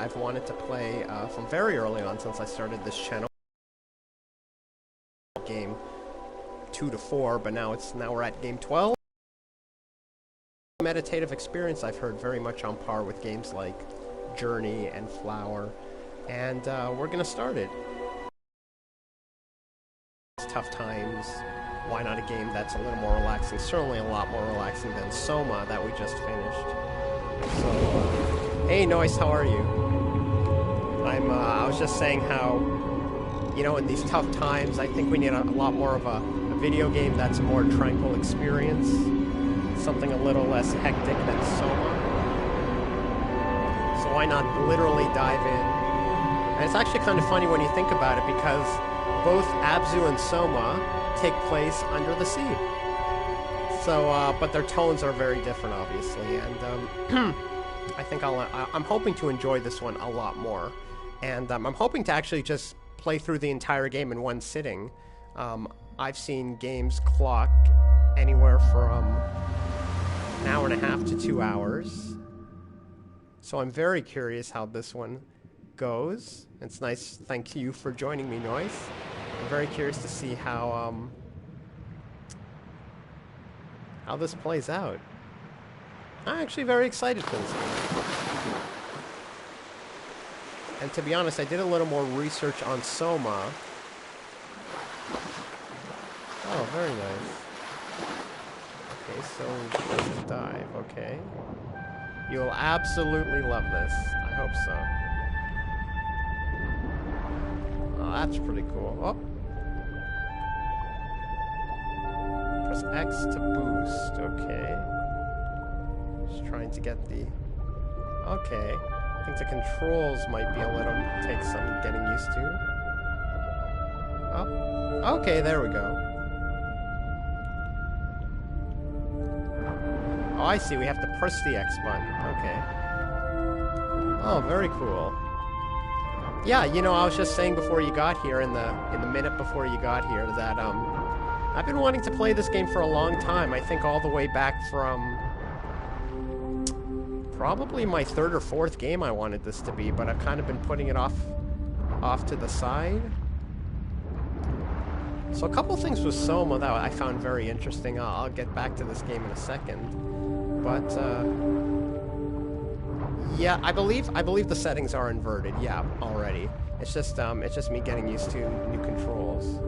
I've wanted to play from very early on since I started this channel. Game 2 to 4, but now we're at game 12. Meditative experience I've heard very much on par with games like Journey and Flower, and we're gonna start it. It's tough times. Why not a game that's a little more relaxing? Certainly a lot more relaxing than Soma that we just finished. So, hey Noise, how are you? I was just saying how, you know, in these tough times, I think we need a lot more of a video game that's a more tranquil experience. Something a little less hectic than Soma. So why not literally dive in? And it's actually kind of funny when you think about it, because both Abzu and Soma take place under the sea. So, but their tones are very different, obviously, and I think I'm hoping to enjoy this one a lot more. And I'm hoping to actually just play through the entire game in one sitting. I've seen games clock anywhere from an hour and a half to 2 hours. So I'm very curious how this one goes. It's nice. Thank you for joining me, Noise. I'm very curious to see how this plays out. I'm actually very excited for this game. And to be honest, I did a little more research on Soma. Oh, very nice. Okay, so let's dive, okay. You'll absolutely love this. I hope so. Oh, that's pretty cool. Oh. Press X to boost, okay. Just trying to get the... Okay. I think the controls might be a little... take some getting used to. Oh. Okay, there we go. Oh, I see. We have to press the X button. Okay. Oh, very cool. Yeah, you know, I was just saying before you got here, in the minute before you got here, that I've been wanting to play this game for a long time. I think all the way back from probably my third or fourth game I wanted this to be, but I've kind of been putting it off to the side. So a couple things with Soma that I found very interesting. I'll get back to this game in a second. But yeah, I believe the settings are inverted. Yeah, already. It's just me getting used to new controls.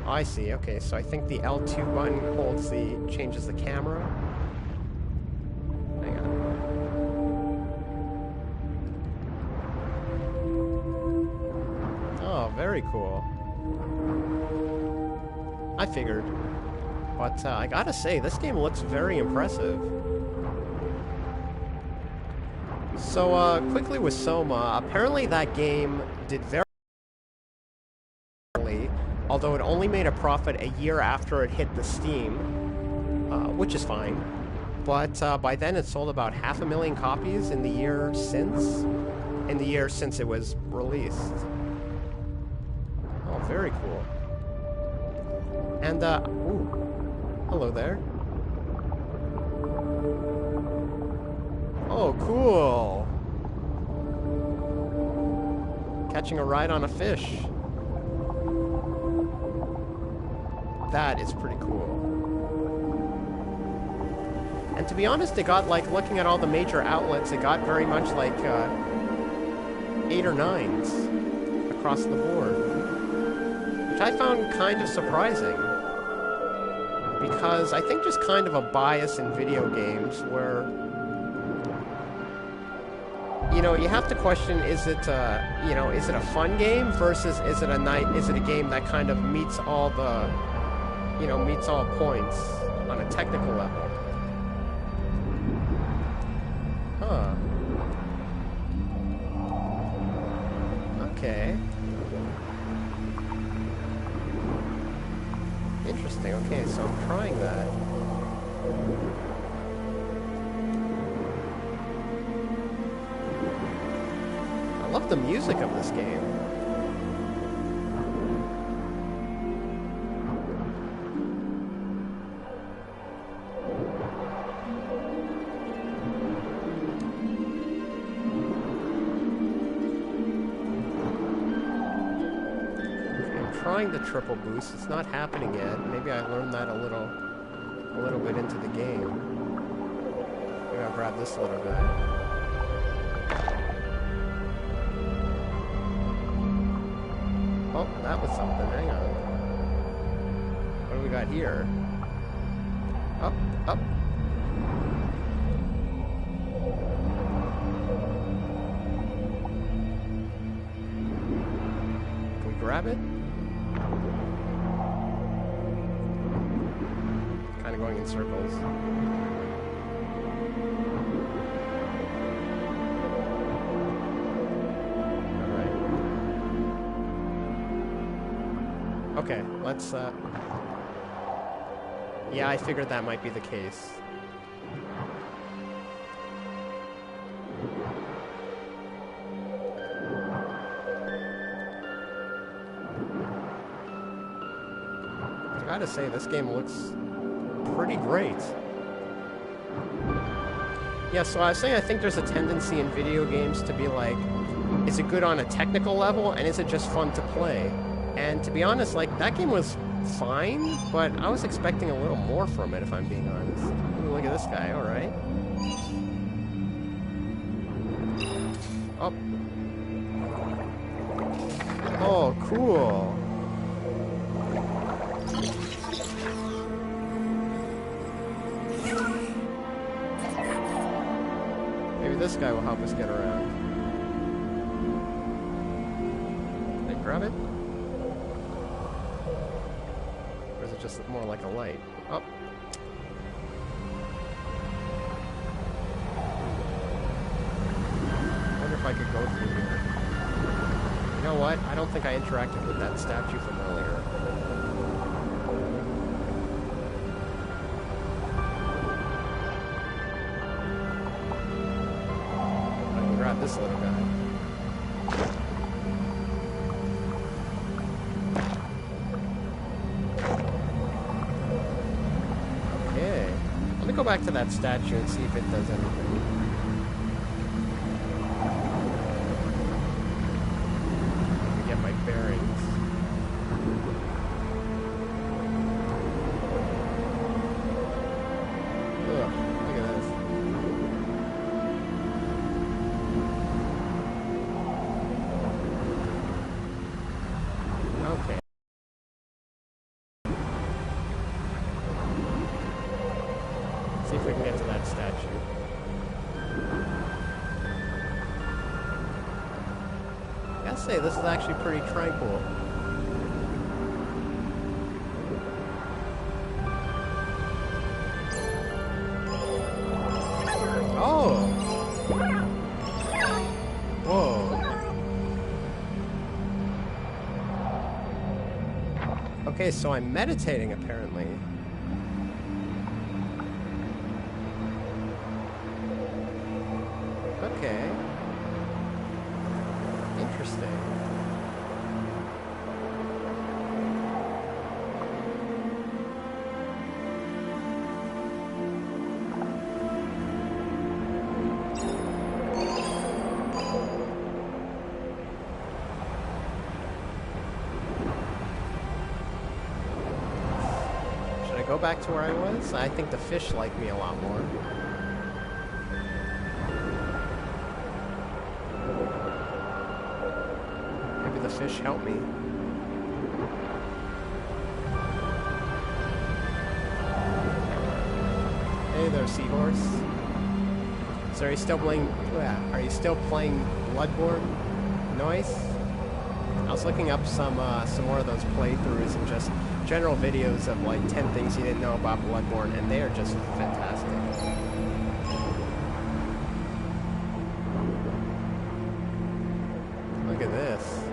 Oh, I see. Okay, so I think the L2 button changes the camera. Hang on. Oh, very cool. I figured. But I gotta say, this game looks very impressive. So, quickly with Soma, apparently that game did very poorly, although it only made a profit a year after it hit the Steam, which is fine. But by then it sold about 500,000 copies in the year since it was released. Oh, very cool. And, ooh. Hello there. Oh, cool. Catching a ride on a fish. That is pretty cool. And to be honest, it got, like, looking at all the major outlets, it got very much like 8 or 9s across the board, which I found kind of surprising. Because I think just kind of a bias in video games where, you know, you have to question, is it a fun game versus is it a game that kind of meets all points on a technical level? Huh. Okay. Interesting. Okay, so I'm trying that. I love the music of this game. trying the triple boost. It's not happening yet. Maybe I learned that a little bit into the game. Maybe I'll grab this little guy. Oh, that was something. Hang on. What do we got here? Up, up. Can we grab it? Kind of going in circles. Okay, let's, yeah, I figured that might be the case. I gotta say, this game looks pretty great. Yeah, so I was saying I think there's a tendency in video games to be like, is it good on a technical level, and is it just fun to play? And to be honest, like, that game was fine, but I was expecting a little more from it, if I'm being honest. Ooh, look at this guy, alright. Oh. Oh, cool. Maybe this guy will help us get around. Can I grab it? Just more like a light. Oh. I wonder if I could go through here. You know what? I don't think I interacted with that statue from earlier. I can grab this little guy. Go back to that statue and see if it does anything. Let me get my bearings. Ugh, look at this. Okay. See if we can get to that statue. I gotta say, this is actually pretty tranquil. Oh! Whoa. Okay, so I'm meditating, apparently. Okay. Interesting. Should I go back to where I was? I think the fish like me a lot more. Fish, help me. Hey there, seahorse. So are you still playing? Are you still playing Bloodborne? Nice. I was looking up some more of those playthroughs and just general videos of like 10 things you didn't know about Bloodborne, and they are just fantastic. Look at this.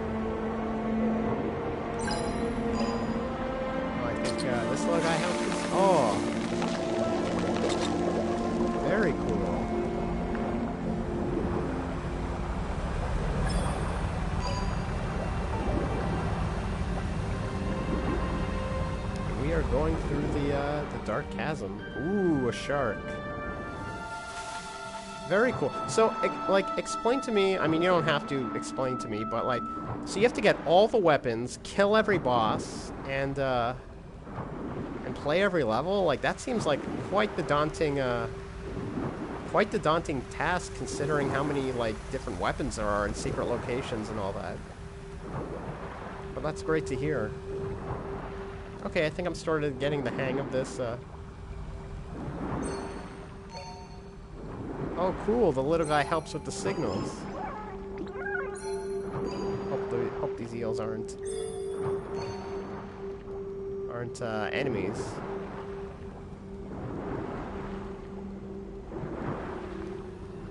This little guy helps us? Oh. Very cool. We are going through the dark chasm. Ooh, a shark. Very cool. So, like, explain to me, I mean, you don't have to explain to me, but, like, so you have to get all the weapons, kill every boss, and play every level? Like, that seems like quite the daunting task, considering how many, like, different weapons there are in secret locations and all that. But that's great to hear. Okay, I think I'm started getting the hang of this, Oh, cool. The little guy helps with the signals. Hope these eels aren't enemies.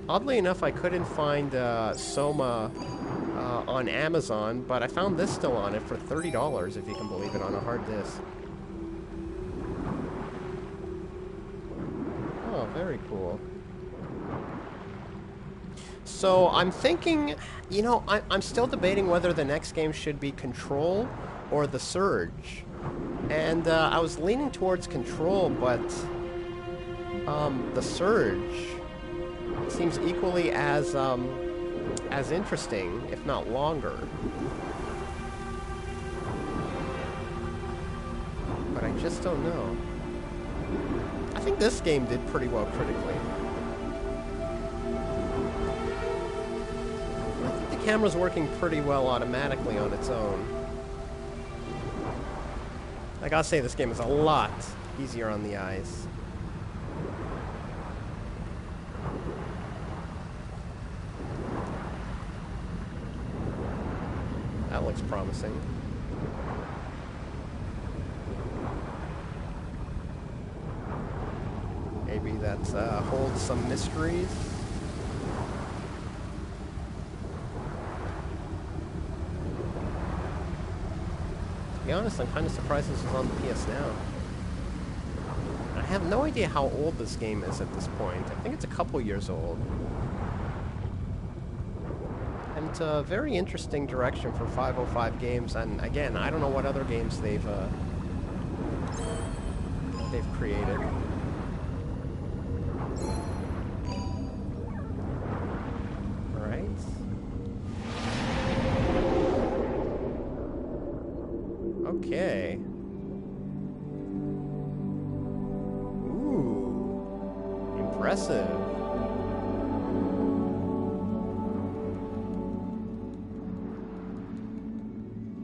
Oddly enough, I couldn't find Soma on Amazon, but I found this still on it for $30, if you can believe it, on a hard disk. Oh, very cool. So I'm thinking, you know, I'm still debating whether the next game should be Control or The Surge. And I was leaning towards Control, but The Surge seems equally as interesting, if not longer. But I just don't know. I think this game did pretty well critically. Camera's working pretty well automatically on its own. I gotta say, this game is a lot easier on the eyes. That looks promising. Maybe that holds some mysteries. To be honest, I'm kind of surprised this is on the PS Now. I have no idea how old this game is at this point. I think it's a couple years old. And it's a very interesting direction for 505 Games, and again, I don't know what other games they've created. Okay. Ooh. Impressive.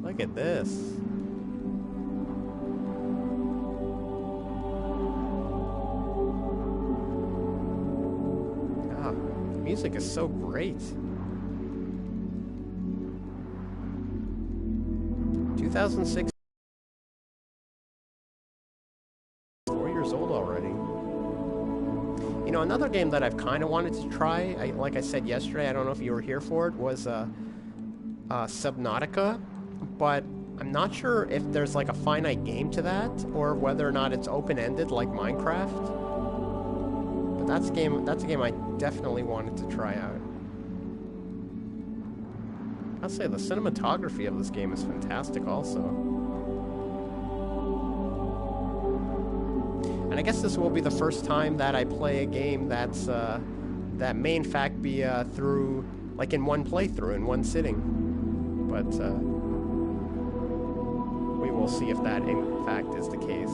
Look at this. Ah, the music is so great. 2006. 4 years old already. You know, another game that I've kind of wanted to try, like I said yesterday, I don't know if you were here for it, was Subnautica, but I'm not sure if there's like a finite game to that, or whether or not it's open-ended like Minecraft. But that's a game I definitely wanted to try out. I'll say the cinematography of this game is fantastic also. And I guess this will be the first time that I play a game that's, that may in fact be through, like in one playthrough, in one sitting. But we will see if that in fact is the case.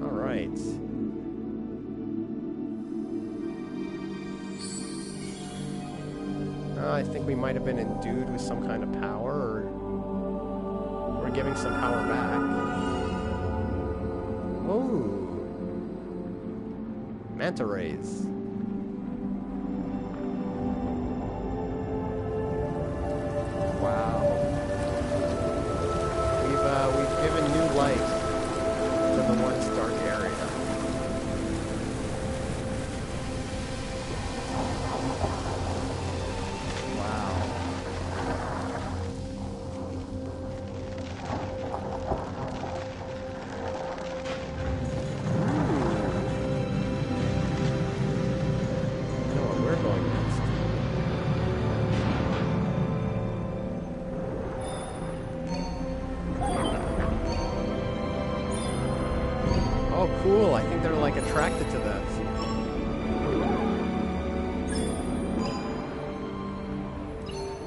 Alright. I think we might have been endued with some kind of power, or we're giving some power back. Ooh. Manta rays. Wow. We've given new life to the once dark area. Cool, I think they're like a attracted to this.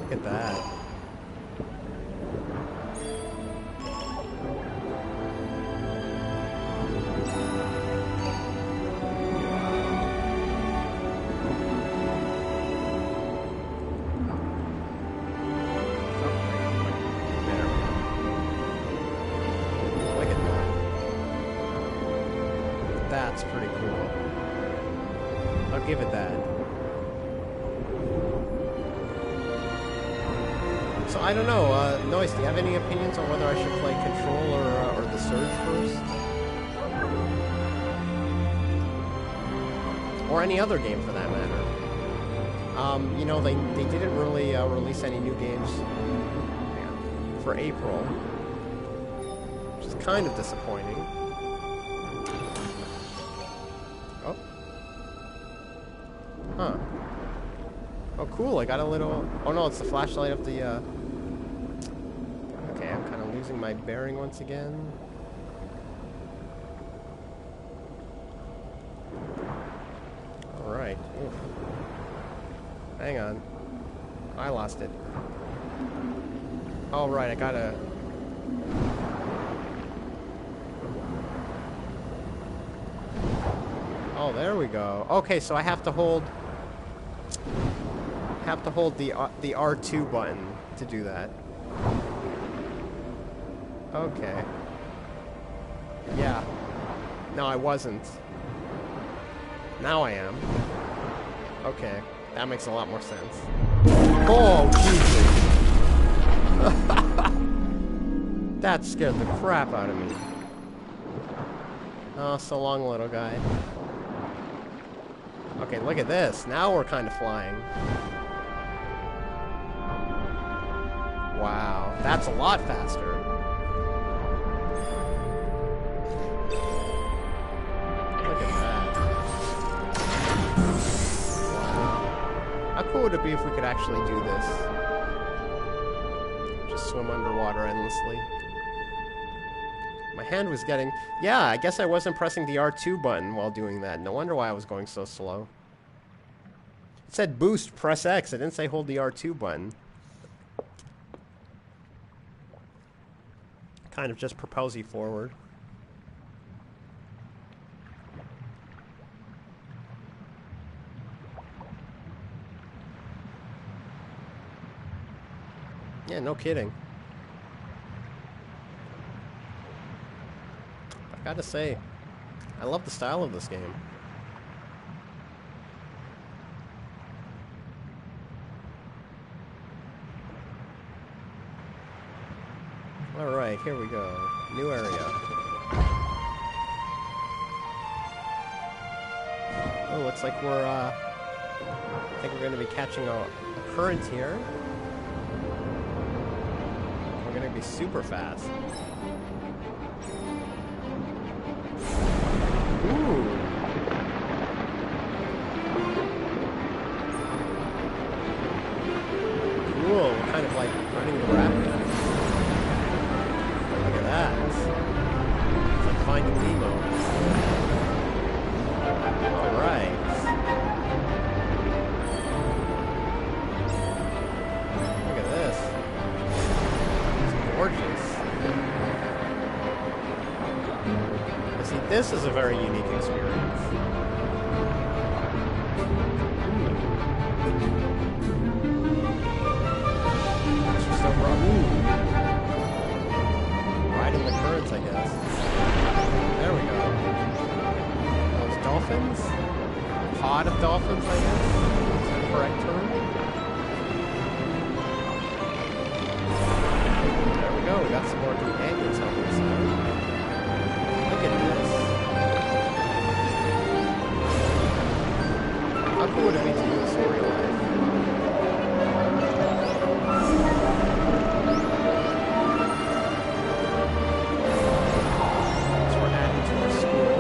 Look at that. That's pretty cool. I'll give it that. So I don't know, Noise, do you have any opinions on whether I should play Control or the Surge first? Or any other game for that matter. You know, they didn't really release any new games for April, which is kind of disappointing. Oh. Huh. Oh, cool, I got a little... Oh no, it's the flashlight of the, Okay, I'm kind of losing my bearing once again. Alright. Hang on. I lost it. Oh, right, I gotta... Oh, there we go. Okay, so I have to hold the R2 button to do that. Okay. Yeah. No, I wasn't. Now I am. Okay, that makes a lot more sense. Oh, Jesus! That scared the crap out of me. Oh, so long, little guy. Okay, look at this. Now we're kind of flying. Wow, that's a lot faster. Look at that. Wow. How cool would it be if we could actually do this? Just swim underwater endlessly. My hand was getting... Yeah, I guess I wasn't pressing the R2 button while doing that. No wonder why I was going so slow. It said boost, press X. It didn't say hold the R2 button. Kind of just propels you forward. Yeah, no kidding. I gotta say, I love the style of this game. Alright, here we go. New area. Oh, looks like we're, I think we're gonna be catching a current here. We're gonna be super fast. Ooh. Cool, we're kind of like running the rapid. Look at that. It's like Finding Nemo. Alright. Look at this. It's gorgeous. See, this is a very unique experience. It's just so rough. Riding the currents, I guess. There we go. Those dolphins? Pod of dolphins, I guess? Is that the correct term? There we go, we got some more companions on this side. Look at this. How cool would it be to do this in real life? So we're adding to our school.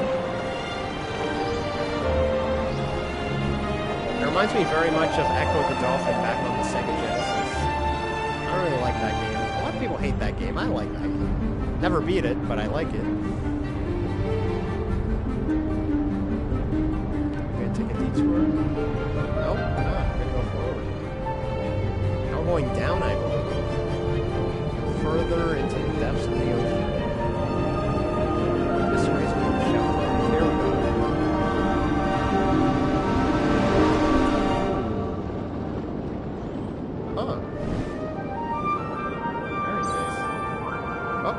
It reminds me very much of Echo the Dolphin back on the Sega Genesis. I don't really like that game. A lot of people hate that game. I like that game. Never beat it, but I like it. detour? Nope, we're not. We're gonna go forward. Now we're going down, I believe. Further into the depths of the ocean. This race being sheltered. Here we go. Huh. Very nice. Oh.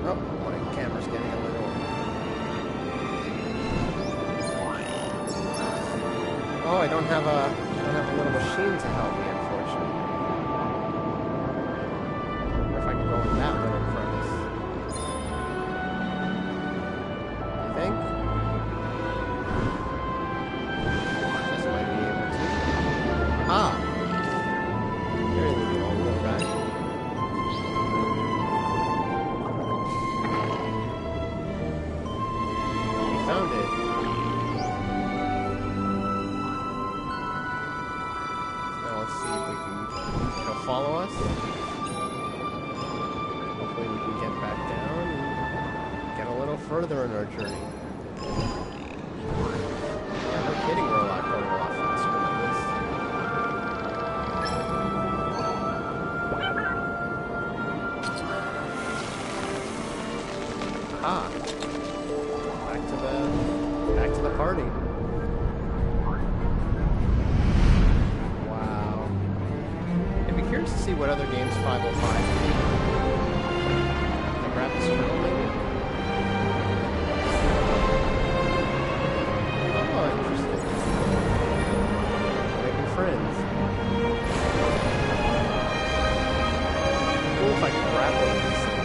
Oh, my camera's getting a little... Oh, I don't have a little machine to help me, unfortunately. I wonder if I can go in that little crevice. You think? Just might be able to. Ah! There you go, little guy. Found it. Now let's see if we can follow us. Hopefully we can get back down and get a little further in our journey. Yeah, no kidding, we're going a lot faster than this. Ah. Back to the party. Wow. I'd be curious to see what other games 505 do. Like grab this turtle maybe? Oh, interesting. Making friends. Cool if I can grab one of these things.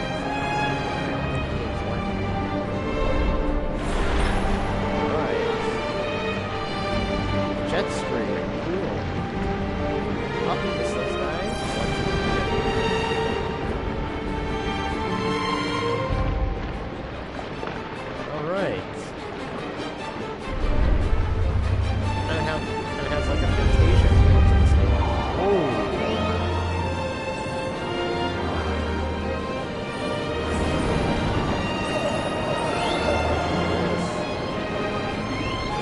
Jet stream, cool. Up this those guys. Alright. Kinda has like a Fantasia feel to this game. Oh!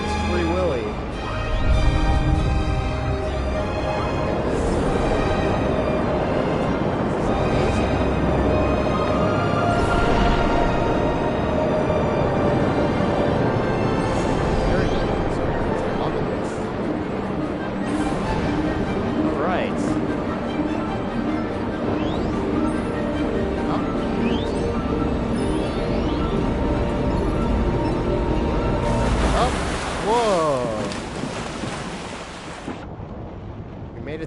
It's Free Willy.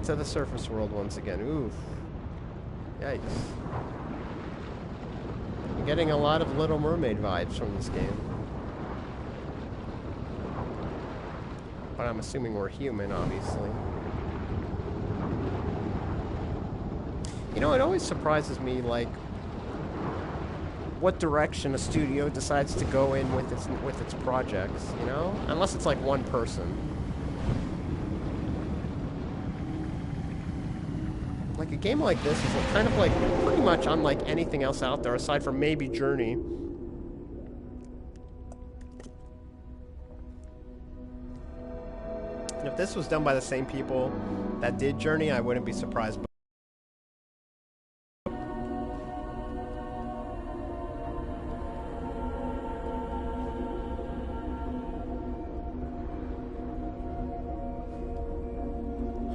To the surface world once again. Oof. Yikes. I'm getting a lot of Little Mermaid vibes from this game. But I'm assuming we're human, obviously. You know, it always surprises me, like, what direction a studio decides to go in with its projects, you know? Unless it's like one person. Like, a game like this is kind of like pretty much unlike anything else out there, aside from maybe Journey. And if this was done by the same people that did Journey, I wouldn't be surprised.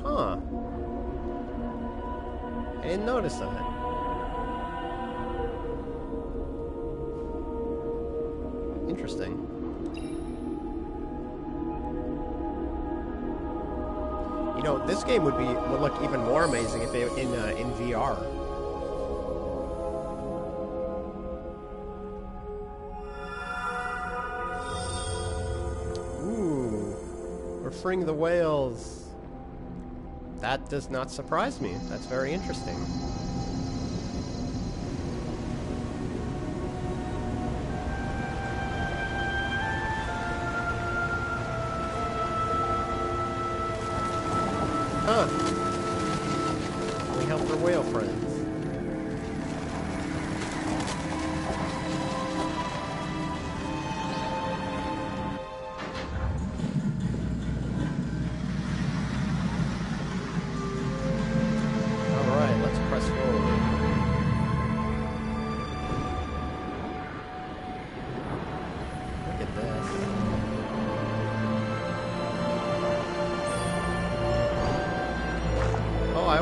Huh. I didn't notice that. Interesting. You know, this game would look even more amazing if it in VR. Ooh, we're freeing the whales. That does not surprise me. That's very interesting. Huh. We help our whale friends.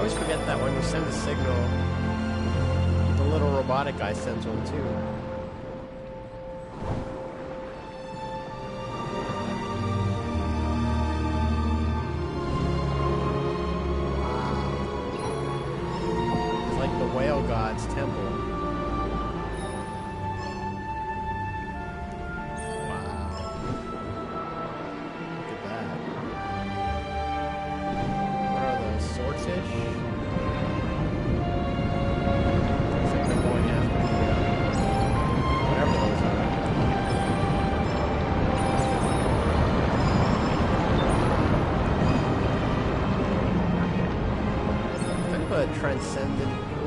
always forget that when you send a signal, the little robotic guy sends one too. Wow. It's like the whale god's temple.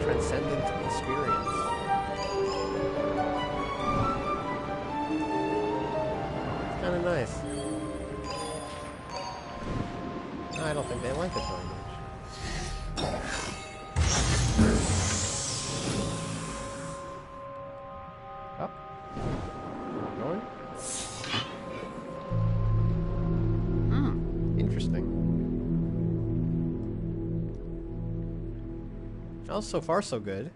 Transcendent experience. It's kind of nice. I don't think they like it very much. Up. Going. Interesting. Well, so far so good.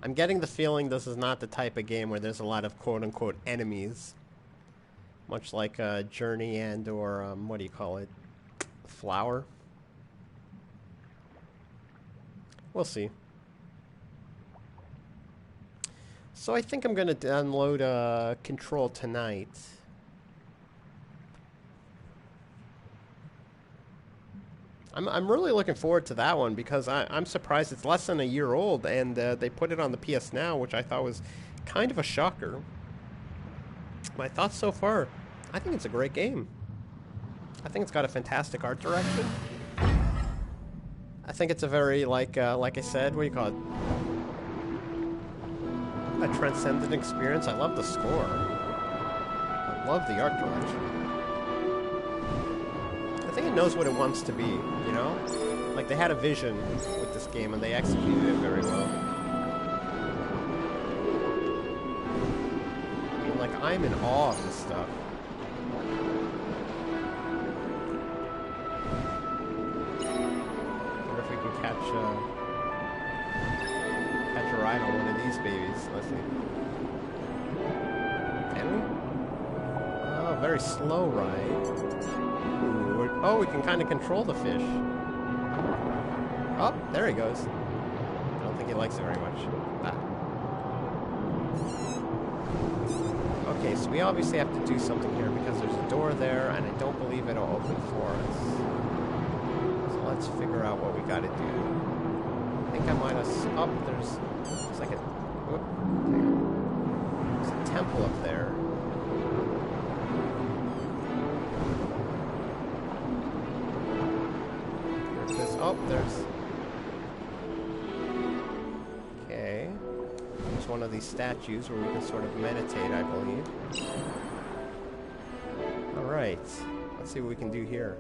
I'm getting the feeling this is not the type of game where there's a lot of quote-unquote enemies. Much like Journey and or, what do you call it? Flower? We'll see. So I think I'm going to download Control tonight. I'm really looking forward to that one because I'm surprised it's less than a year old and they put it on the PS Now, which I thought was kind of a shocker. My thoughts so far, I think it's a great game. I think it's got a fantastic art direction. I think it's a very, like I said, what do you call it? A transcendent experience. I love the score. I love the art direction. I think it knows what it wants to be, you know? Like, they had a vision with this game, and they executed it very well. I mean, like, I'm in awe of this stuff. I wonder if we can catch a ride on one of these babies. Let's see. Can we? Oh, very slow ride. Oh, we can kind of control the fish. Oh, there he goes. I don't think he likes it very much. Ah. Okay, so we obviously have to do something here because there's a door there, and I don't believe it'll open for us. So let's figure out what we gotta do. I think I might have... Oh, there's like a... Whoop, there's a temple up there. Oh, there's... Okay. There's one of these statues where we can sort of meditate, I believe. Alright. Let's see what we can do here.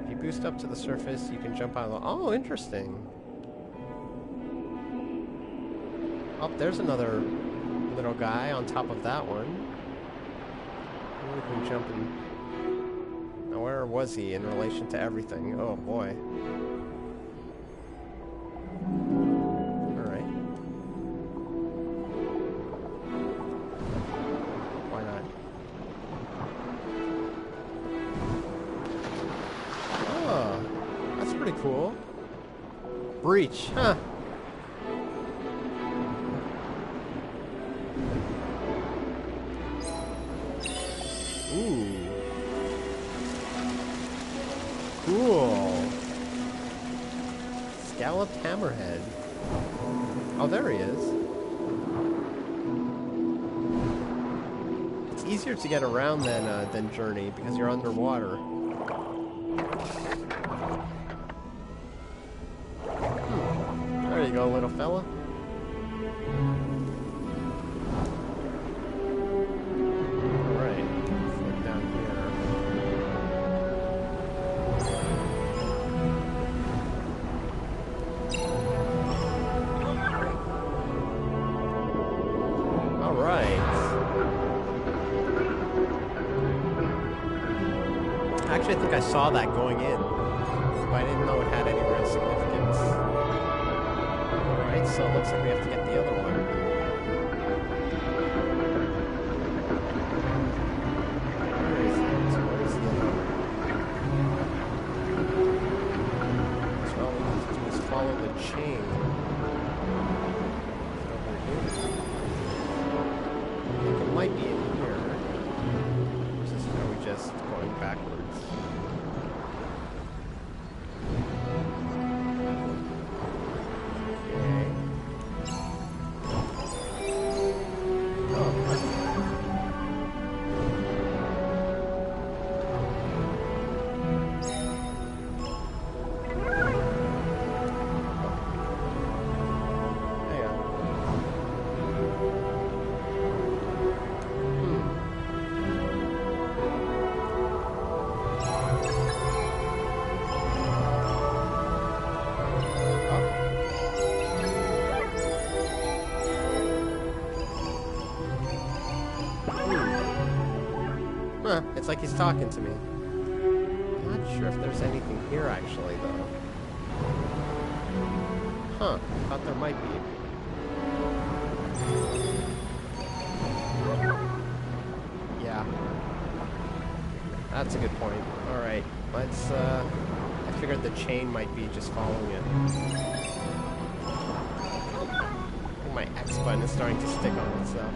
If you boost up to the surface, you can jump out of the... Oh, interesting. Oh, there's another little guy on top of that one. Maybe we can jump in... Now, where was he in relation to everything? Oh, boy. Alright. Why not? Oh, that's pretty cool. Breach, huh? Ooh. Cool. Scalloped hammerhead. Oh, there he is. It's easier to get around than Journey because you're underwater. There you go, little fella. I Actually, I think I saw that going in, but I didn't know it had any real significance. Alright, so it looks like we have to get the other one. Where is it? Where's the other one? So all we need to do is follow the chain. Over here. I think it might be in here. Or are we just going backwards? It's like he's talking to me. I'm not sure if there's anything here actually, though. Huh, I thought there might be. Yeah. That's a good point. Alright, let's, I figured the chain might be just following it. Oh, my X button is starting to stick on itself.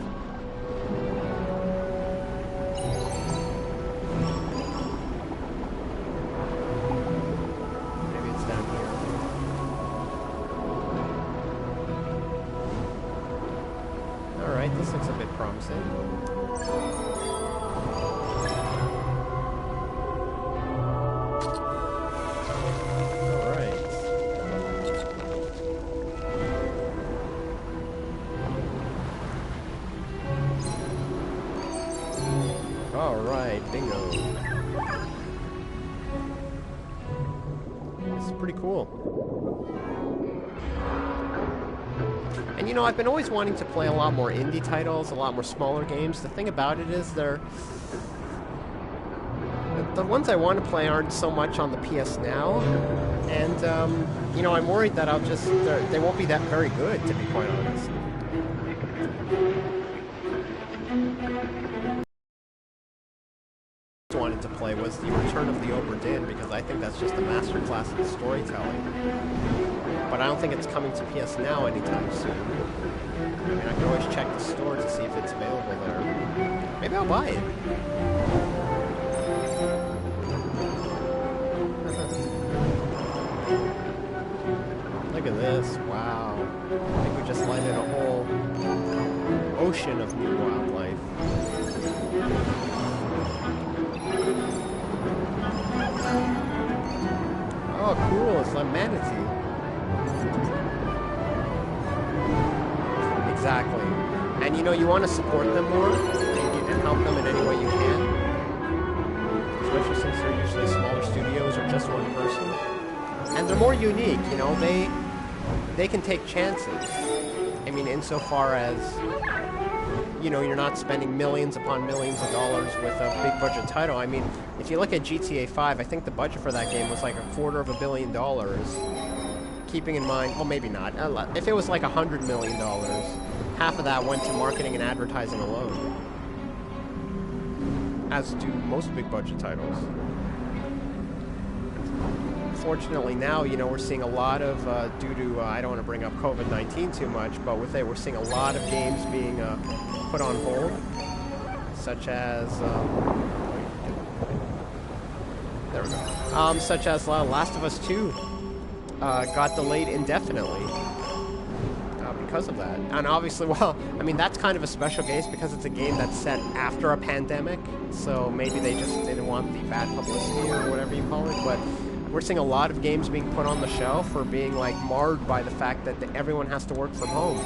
This looks a bit promising. Alright. Alright, bingo. This is pretty cool. And you know, I've been always wanting to play a lot more indie titles, a lot more smaller games. The thing about it is the ones I want to play aren't so much on the PS Now, and you know, I'm worried that they won't be that very good, to be quite honest. I wanted to play was the Return of the Obra Dinn, because I think that's just a masterclass in storytelling. But I don't think it's coming to PS Now anytime soon. I mean, I can always check the store to see if it's available there. Maybe I'll buy it. Look at this. Wow. I think we just lighted a whole ocean of new wildlife. Oh, cool. It's like manatee. Exactly. And you know, you want to support them more and help them in any way you can. Especially since they're usually smaller studios or just one person. And they're more unique, you know, they can take chances. I mean, insofar as, you know, you're not spending millions upon millions of dollars with a big budget title. I mean, if you look at GTA 5, I think the budget for that game was like $250 million. Keeping in mind, well, maybe not. If it was like $100 million, half of that went to marketing and advertising alone. As do most big budget titles. Fortunately now, you know, we're seeing a lot of, due to, I don't want to bring up COVID-19 too much, but with it, we're seeing a lot of games being put on hold, such as, there we go, such as Last of Us 2 got delayed indefinitely because of that. And obviously, well, I mean, that's kind of a special case because it's a game that's set after a pandemic, so maybe they just didn't want the bad publicity or whatever you call it, but we're seeing a lot of games being put on the shelf for being, like, marred by the fact that everyone has to work from home.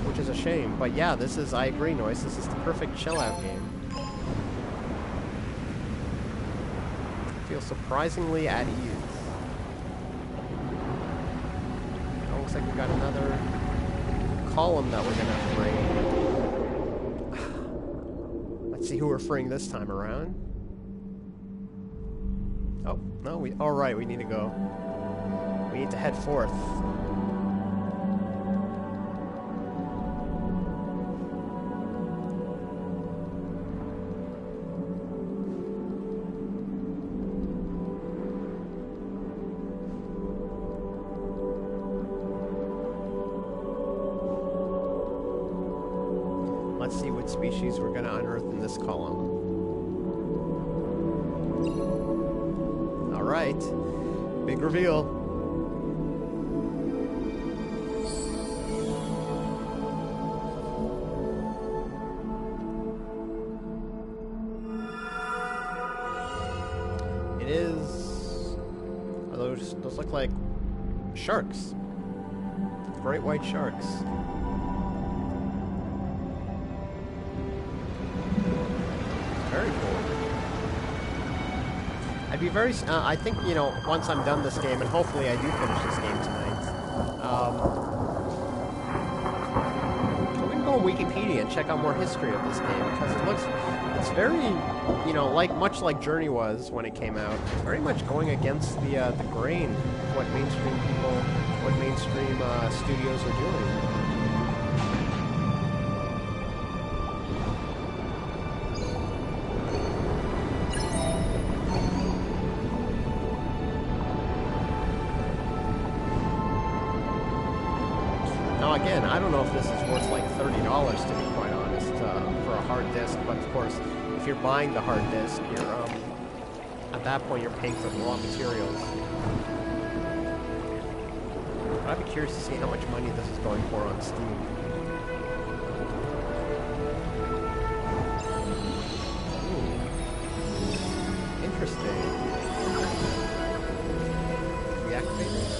Which is a shame. But yeah, this is, I agree, Noise, this is the perfect chill-out game. I feel surprisingly at ease. Oh, looks like we got another column that we're gonna free. Let's see who we're freeing this time around. No, all right, we need to go. We need to head forth. Let's see what species we're going to unearth in this column. All right, big reveal. It is. Those look like sharks. Great white sharks. Very cool. I'd be very... I think, you know, once I'm done this game, and hopefully I do finish this game tonight, we can go on Wikipedia and check out more history of this game, because it looks... It's very, you know, much like Journey was when it came out. It's very much going against the grain of what mainstream people, what mainstream studios are doing. Now again, I don't know if this is worth like $30 to be quite honest for a hard disk, but of course, if you're buying the hard disk, you're at that point you're paying for the raw materials. But I'd be curious to see how much money this is going for on Steam. Ooh. Interesting. Reactivate it?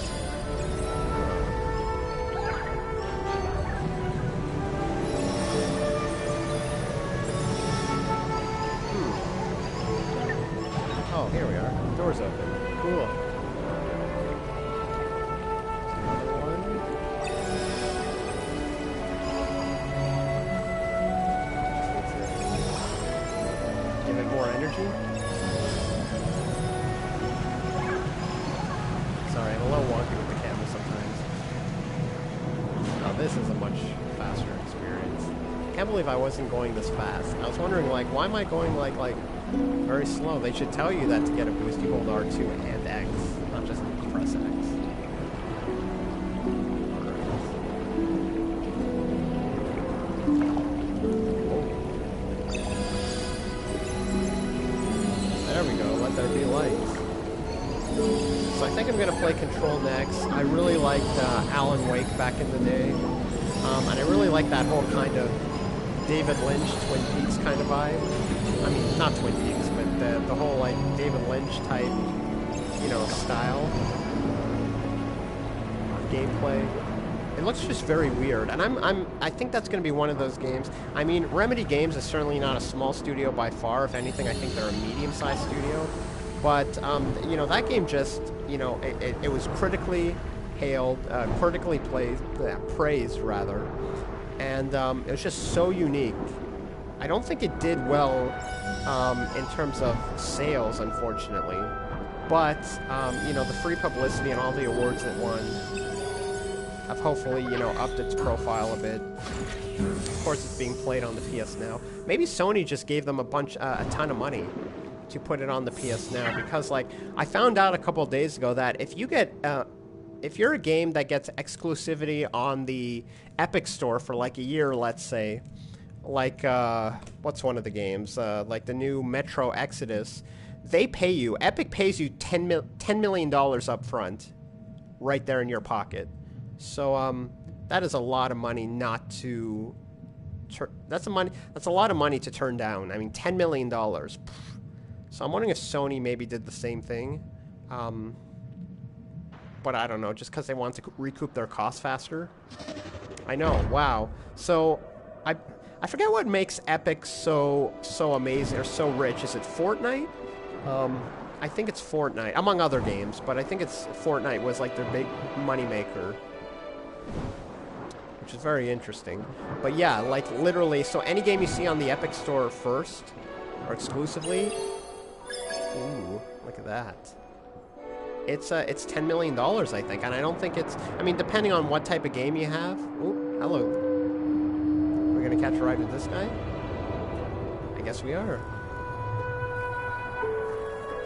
Oh, here we are. The door's open. Cool. Another one. Give it more energy. Sorry, I'm a little wonky with the camera sometimes. Now this is a much faster experience. Can't believe I wasn't going this fast. I was wondering, like, why am I going like very slow? They should tell you that to get a boost, you hold R2 and X, not just press X. There we go, let there be light. So I think I'm going to play Control next. I really liked Alan Wake back in the day, and I really like that whole kind of David Lynch, Twin Peaks kind of vibe. I mean, not Twin Peaks, but the whole, like, David Lynch type, you know, style of gameplay. It looks just very weird, and I think that's going to be one of those games. I mean, Remedy Games is certainly not a small studio by far. If anything, I think they're a medium-sized studio. But, you know, that game just, you know, it was critically hailed, critically praised, rather. And it was just so unique. I don't think it did well in terms of sales, unfortunately. But, you know, the free publicity and all the awards it won have hopefully, you know, upped its profile a bit. Of course, it's being played on the PS Now. Maybe Sony just gave them a ton of money to put it on the PS Now, because, like, I found out a couple of days ago that if you get... if you're a game that gets exclusivity on the Epic Store for like a year, let's say, like, what's one of the games? Like the new Metro Exodus, they pay you, Epic pays you $10 million up front, right there in your pocket. So, that is a lot of money not to... That's a lot of money to turn down. I mean, $10 million. So I'm wondering if Sony maybe did the same thing. But I don't know, just because they want to recoup their costs faster. I know, wow. So, I forget what makes Epic so amazing or so rich. Is it Fortnite? I think it's Fortnite, among other games, but I think it's Fortnite was like their big money maker, which is very interesting. But yeah, like literally, so any game you see on the Epic Store first, or exclusively, ooh, look at that. it's $10 million, I think, and I don't think it's. I mean, depending on what type of game you have. Oh, hello. We're gonna catch a ride with this guy. I guess we are.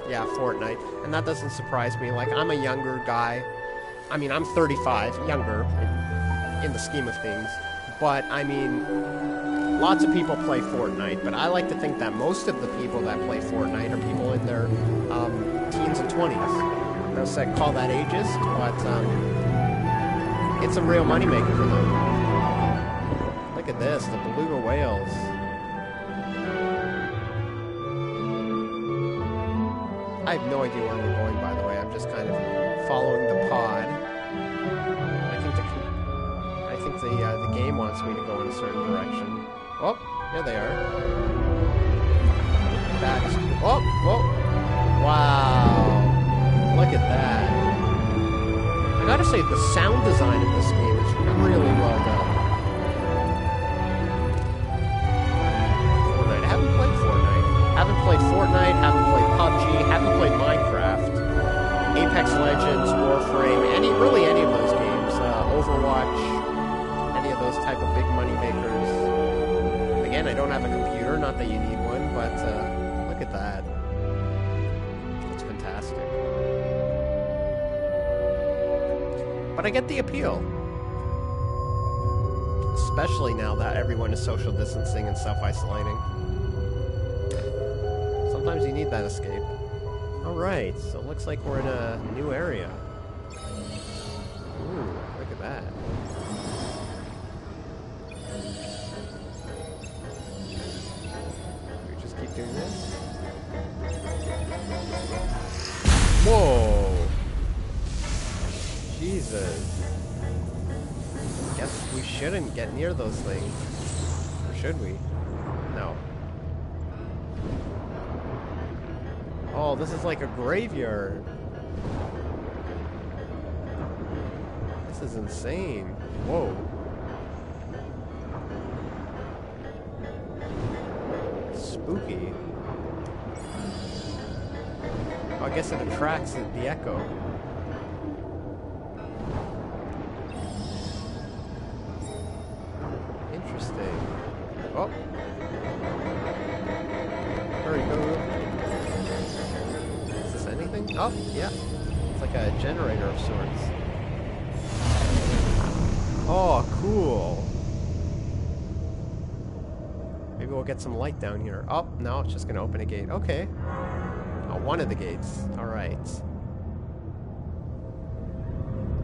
Yeah, Fortnite, and that doesn't surprise me. Like, I'm a younger guy. I mean, I'm 35, younger in the scheme of things. But I mean, lots of people play Fortnite. But I like to think that most of the people that play Fortnite are people in their teens and 20s. They'll say call that ageist, but it's a real moneymaker for them. Look at this, the beluga whales. I have no idea where we're going, by the way. I'm just kind of following the pod. I think the game wants me to go in a certain direction. Oh, here they are. That is cool. Oh, whoa. Wow. Look at that. I gotta say, the sound design in this game is really well done. Fortnite. I haven't played Fortnite. Haven't played Fortnite, haven't played PUBG, haven't played Minecraft, Apex Legends, Warframe, any of those games, Overwatch, any of those type of big money makers. Again, I don't have a computer, not that you need one, but look at that. It's fantastic. But I get the appeal. Especially now that everyone is social distancing and self-isolating. Sometimes you need that escape. Alright, so it looks like we're in a new area. Ooh, look at that. We just keep doing this. Whoa! Jesus. Guess we shouldn't get near those things. Or should we? No. Oh, this is like a graveyard. This is insane. Whoa. Spooky. Oh, I guess it attracts the echo. Interesting. Oh. Hurry, go. Oh, yeah. It's like a generator of sorts. Oh, cool. Maybe we'll get some light down here. Oh, no, it's just going to open a gate. Okay. Oh, one of the gates. Alright.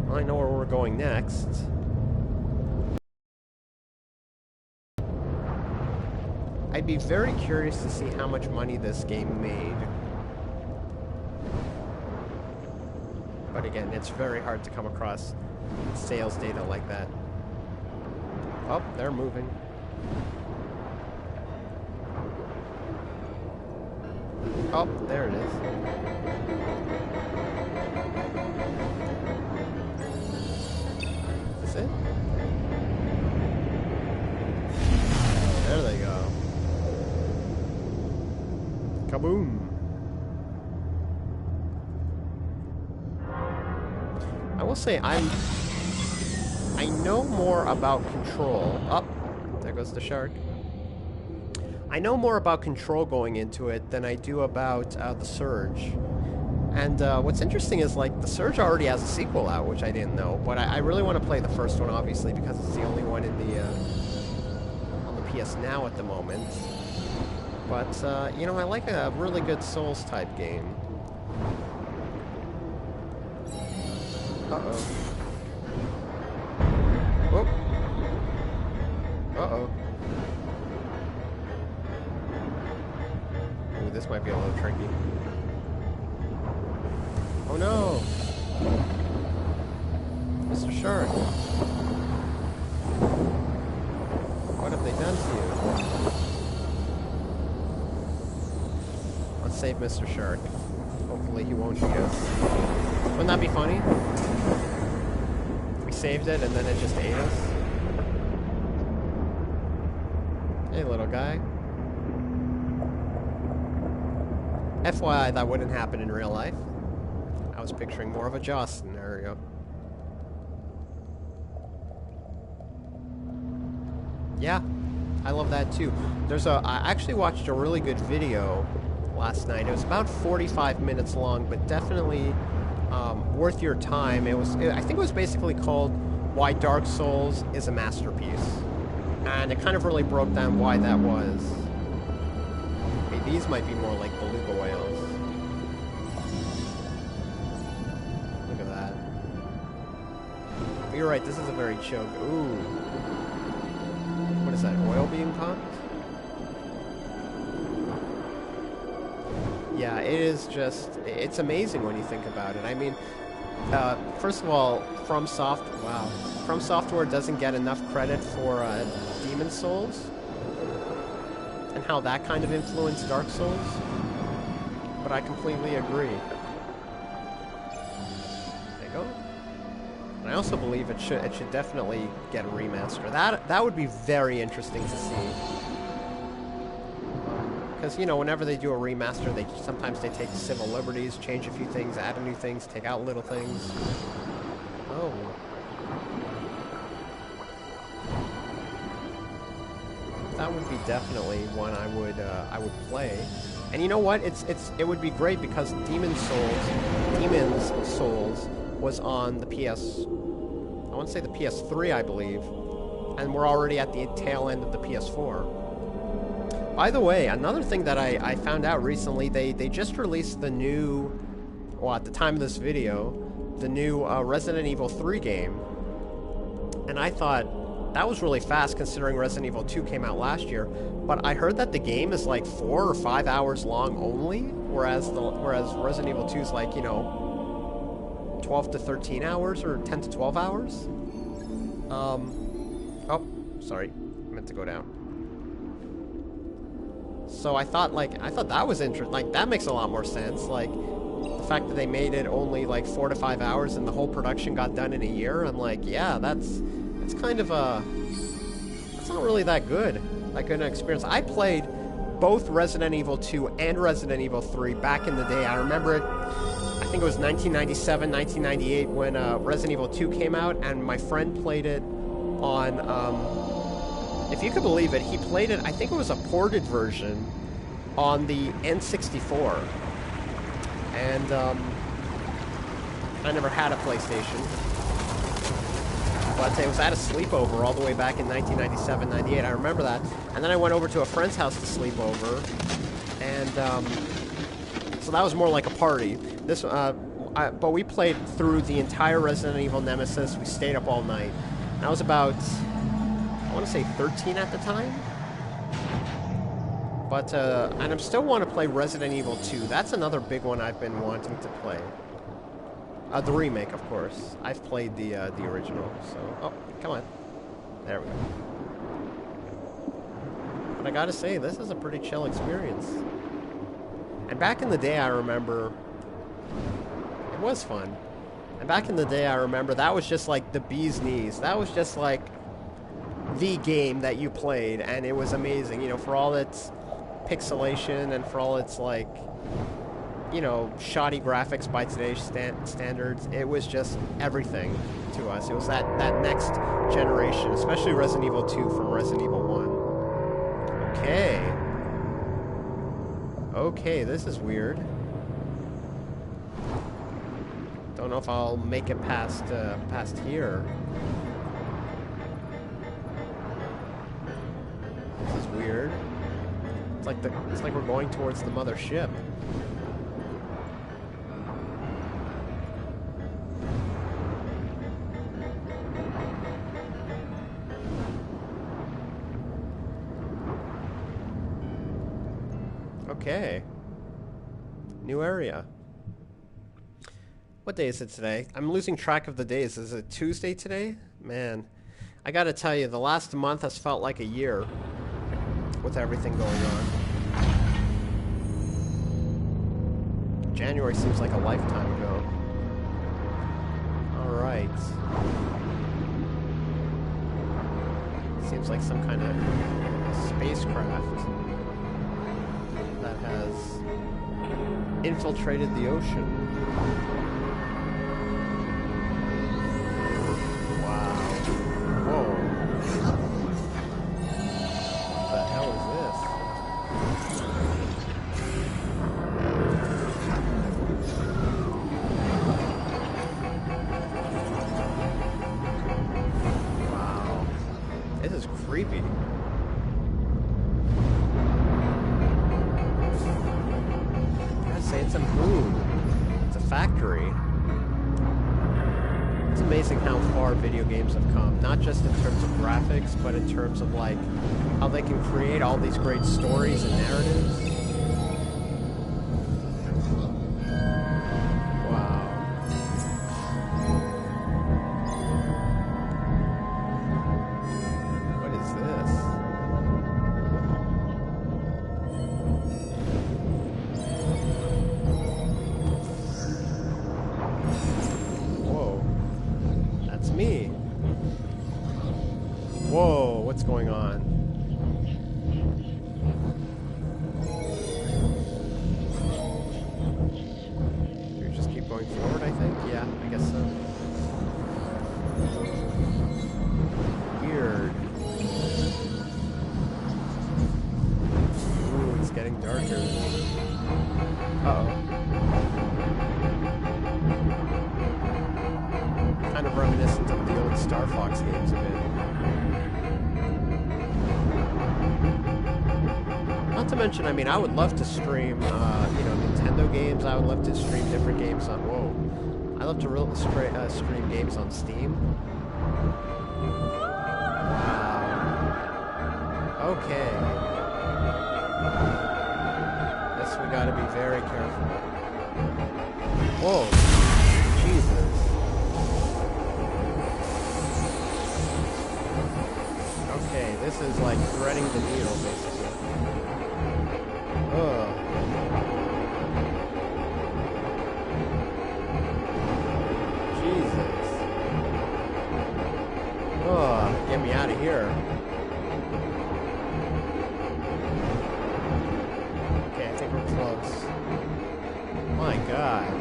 Well, I know where we're going next. I'd be very curious to see how much money this game made. But again, it's very hard to come across sales data like that. Oh, they're moving. Oh, there it is. Is this it? There they go. Kaboom! I will say I know more about Control. Oh, there goes the shark. I know more about Control going into it than I do about the Surge. And what's interesting is, like, the Surge already has a sequel out, which I didn't know. But I really want to play the first one, obviously, because it's the only one in the on the PS Now at the moment. But you know, I like a really good Souls type game. Uh-oh. Whoop. Uh-oh. Ooh, this might be a little tricky. Oh no! Mr. Shark. What have they done to you? Let's save Mr. Shark. Hopefully he won't eat us. Wouldn't that be funny? We saved it and then it just ate us. Hey, little guy. FYI, that wouldn't happen in real life. I was picturing more of a Jaws scenario. Yeah, I love that too. I actually watched a really good video last night. It was about 45 minutes long, but definitely worth your time. I think it was basically called Why Dark Souls is a Masterpiece. And it kind of really broke down why that was. Okay, these might be more like beluga whales. Look at that. But you're right, this is a very chill... Ooh. What is that, oil being pumped? Yeah, it is just... It's amazing when you think about it. I mean, first of all, From Software doesn't get enough credit for Demon Souls and how that kind of influenced Dark Souls, but I completely agree. There you go. And I also believe it should definitely get a remaster. That would be very interesting to see. Because, you know, whenever they do a remaster, sometimes they take civil liberties, change a few things, add new things, take out little things. Oh. That would be definitely one I would play. And you know what? It would be great because Demon's Souls was on the I want to say the PS3, I believe, and we're already at the tail end of the PS4. By the way, another thing that I found out recently, they just released the new, well, at the time of this video, the new Resident Evil 3 game. And I thought that was really fast considering Resident Evil 2 came out last year. But I heard that the game is like 4 or 5 hours long only, whereas Resident Evil 2 is like, you know, 12 to 13 hours or 10 to 12 hours. Oh, sorry. I meant to go down. So I thought that was interesting. Like, that makes a lot more sense. Like, the fact that they made it only like 4 to 5 hours and the whole production got done in a year, I'm like, yeah, that's kind of that's not really that good an experience. I played both Resident Evil 2 and Resident Evil 3 back in the day. I remember it, I think it was 1997, 1998 when Resident Evil 2 came out, and my friend played it on, if you could believe it, he played it, I think it was a ported version, on the N64. And I never had a PlayStation. But it was at a sleepover all the way back in 1997, 98. I remember that. And then I went over to a friend's house to sleep over. And so that was more like a party. But we played through the entire Resident Evil Nemesis. We stayed up all night. And I was about, I want to say 13 at the time. But, and I still want to play Resident Evil 2. That's another big one I've been wanting to play. The remake, of course. I've played the original, so... Oh, come on. There we go. But I gotta say, this is a pretty chill experience. And back in the day, I remember... It was fun. And back in the day, I remember that was just like the bee's knees. That was just like the game that you played, and it was amazing. You know, for all its pixelation and for all its, like... you know, shoddy graphics by today's standards, it was just everything to us. It was that next generation, especially Resident Evil 2 from Resident Evil 1. Okay. Okay, this is weird. Don't know if I'll make it past here. This is weird. It's like we're going towards the mothership. Okay. New area. What day is it today? I'm losing track of the days. Is it Tuesday today? Man, I gotta tell you, the last month has felt like a year with everything going on. January seems like a lifetime ago. Alright. Seems like some kind of spacecraft that has infiltrated the ocean. This is creepy. I gotta say, it's a moon. It's a factory. It's amazing how far video games have come, not just in terms of graphics, but in terms of, like, how they can create all these great stories and narratives. Wow. What is this? Whoa. That's me. Whoa, what's going on? Do we just keep going forward, I think? Yeah, I guess so. Weird. Ooh, it's getting darker. Uh-oh. Kind of reminiscent of the old Star Fox games a bit. Not to mention, I mean, I would love to stream, you know, Nintendo games. I would love to stream different games on. Whoa! I love to stream games on Steam. Wow. Okay. Guess we got to be very careful. Whoa! Jesus. Okay, this is like threading the needle, basically. Ugh. Jesus. Ugh, get me out of here. Okay, I think we're close. My God.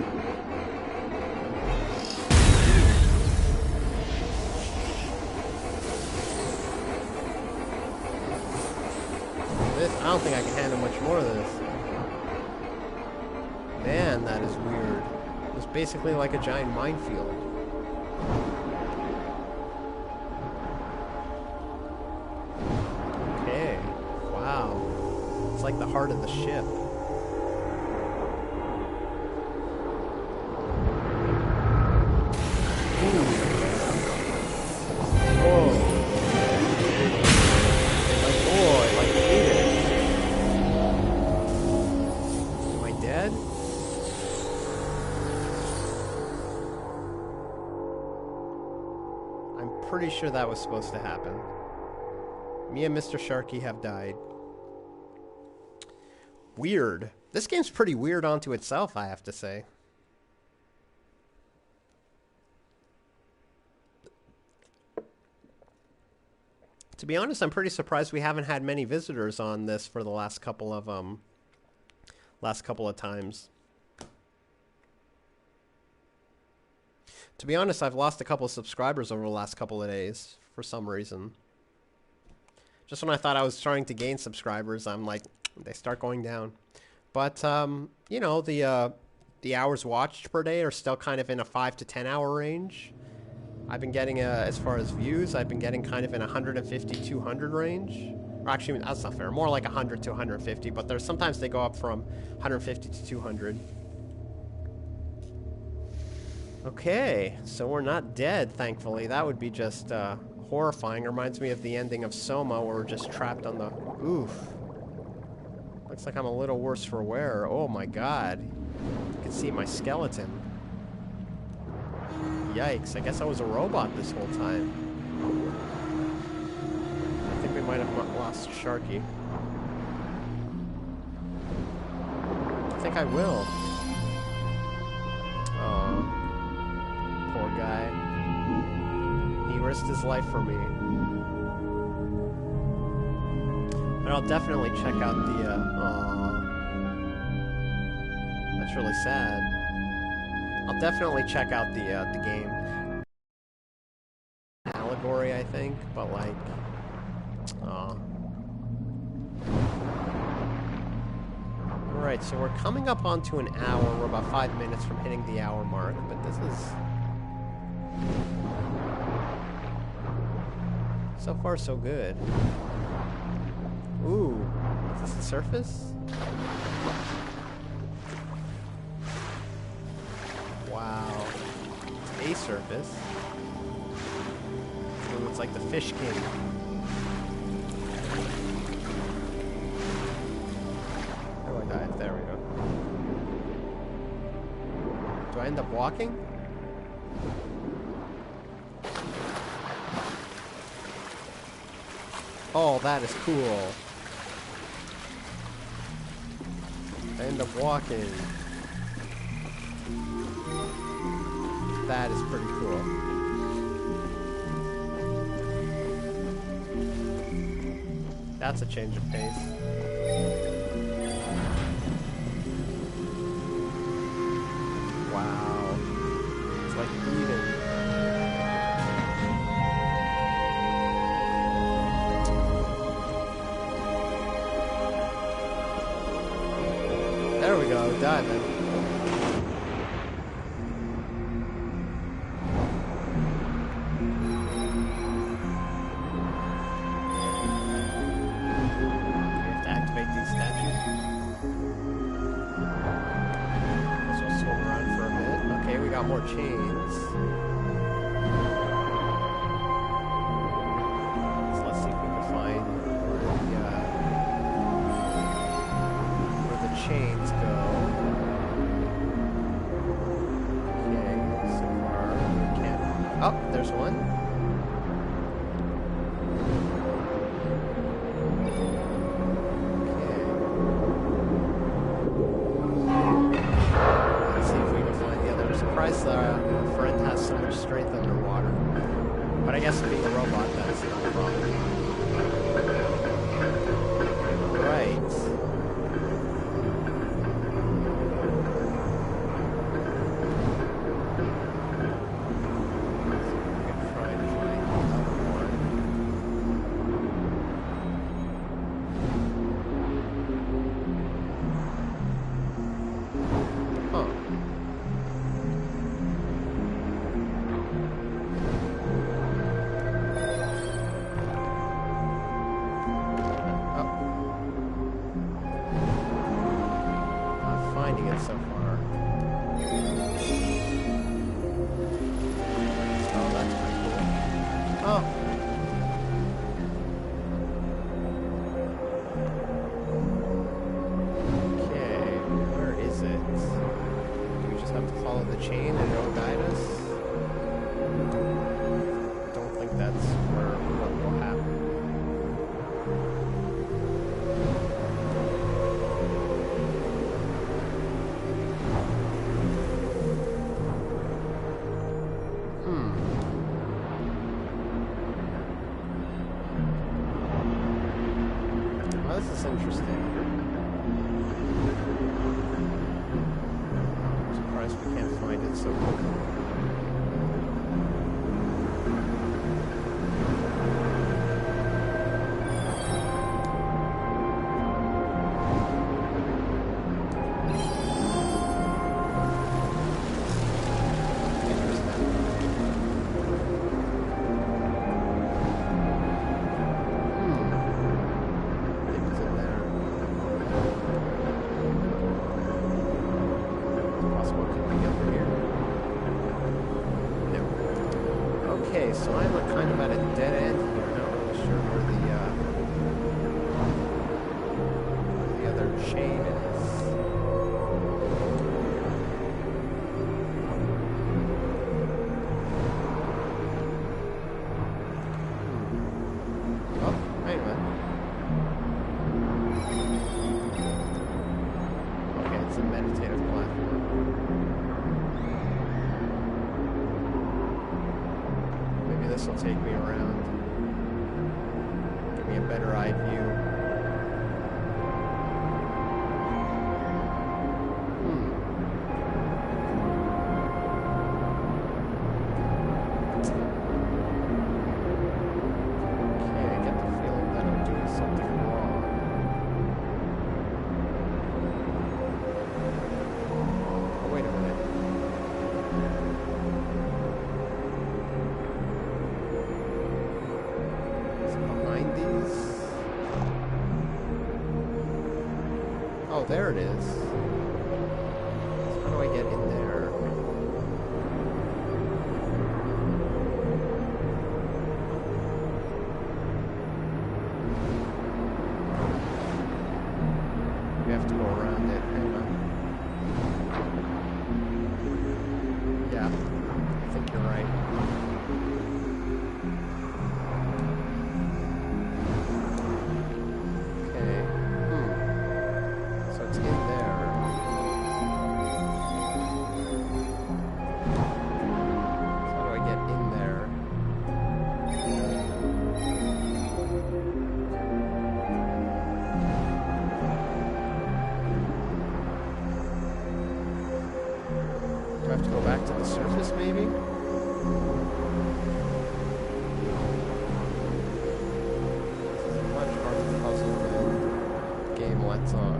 I don't think I can handle much more of this. Man, that is weird. It's basically like a giant minefield. Okay. Wow. It's like the heart of the ship. Pretty sure that was supposed to happen. Me and Mr. Sharky have died. Weird. This game's pretty weird onto itself, I have to say. To be honest, I'm pretty surprised we haven't had many visitors on this for the last couple of times. To be honest, I've lost a couple of subscribers over the last couple of days for some reason. Just when I thought I was starting to gain subscribers, I'm like, they start going down. But you know, the hours watched per day are still kind of in a 5 to 10 hour range. I've been getting, as far as views, I've been getting kind of in 150, 200 range. Or actually, that's not fair. More like 100 to 150, but there's sometimes they go up from 150 to 200. Okay, so we're not dead, thankfully. That would be just horrifying. Reminds me of the ending of Soma, where we're just trapped on the... Oof. Looks like I'm a little worse for wear. Oh my god. You can see my skeleton. Yikes, I guess I was a robot this whole time. I think we might have lost Sharky. I think I will. Aww. Poor guy. He risked his life for me. But I'll definitely check out the, aww. That's really sad. I'll definitely check out the game. Allegory, I think, but like, Alright, so we're coming up onto an hour. We're about 5 minutes from hitting the hour mark, but this is So far, so good. Ooh, is this the surface? Wow. It's a surface. Ooh, it's like the Fish King. How do I dive? There we go. Do I end up walking? Oh, that is cool. I end up walking. That is pretty cool. That's a change of pace. Wow. It's like Eden. There we go, diving. We have to activate these statues. Guess we'll swim around for a bit. Okay, we got more chains. So let's see if we can find where the chains go. Okay, so far we can't. Oh, there's one. Okay. Let's see if we can find the other. I'm surprised our friend has so much strength underwater. But I guess being a robot, that's not a problem. Right. So far. Oh, that's pretty cool. Oh. Okay, where is it? Do we just have to follow the chain and it'll guide us? Don't think that's what will happen. Well, this is interesting. I'm surprised we can't find it so quickly. Okay, so I'm kind of at a dead end here. Not really sure where the other chain is. Oh, wait a minute. Okay, it's a meditative platform. This will take me around. Give me a better eye view. Okay, I get the feeling that I'm doing something wrong. Oh, wait a minute. these? Oh, there it is. So how do I get in there? We have to go around it. Hang on. Yeah, I think you're right. Do I have to go back to the surface, maybe? This is a much harder puzzle than the game lets on.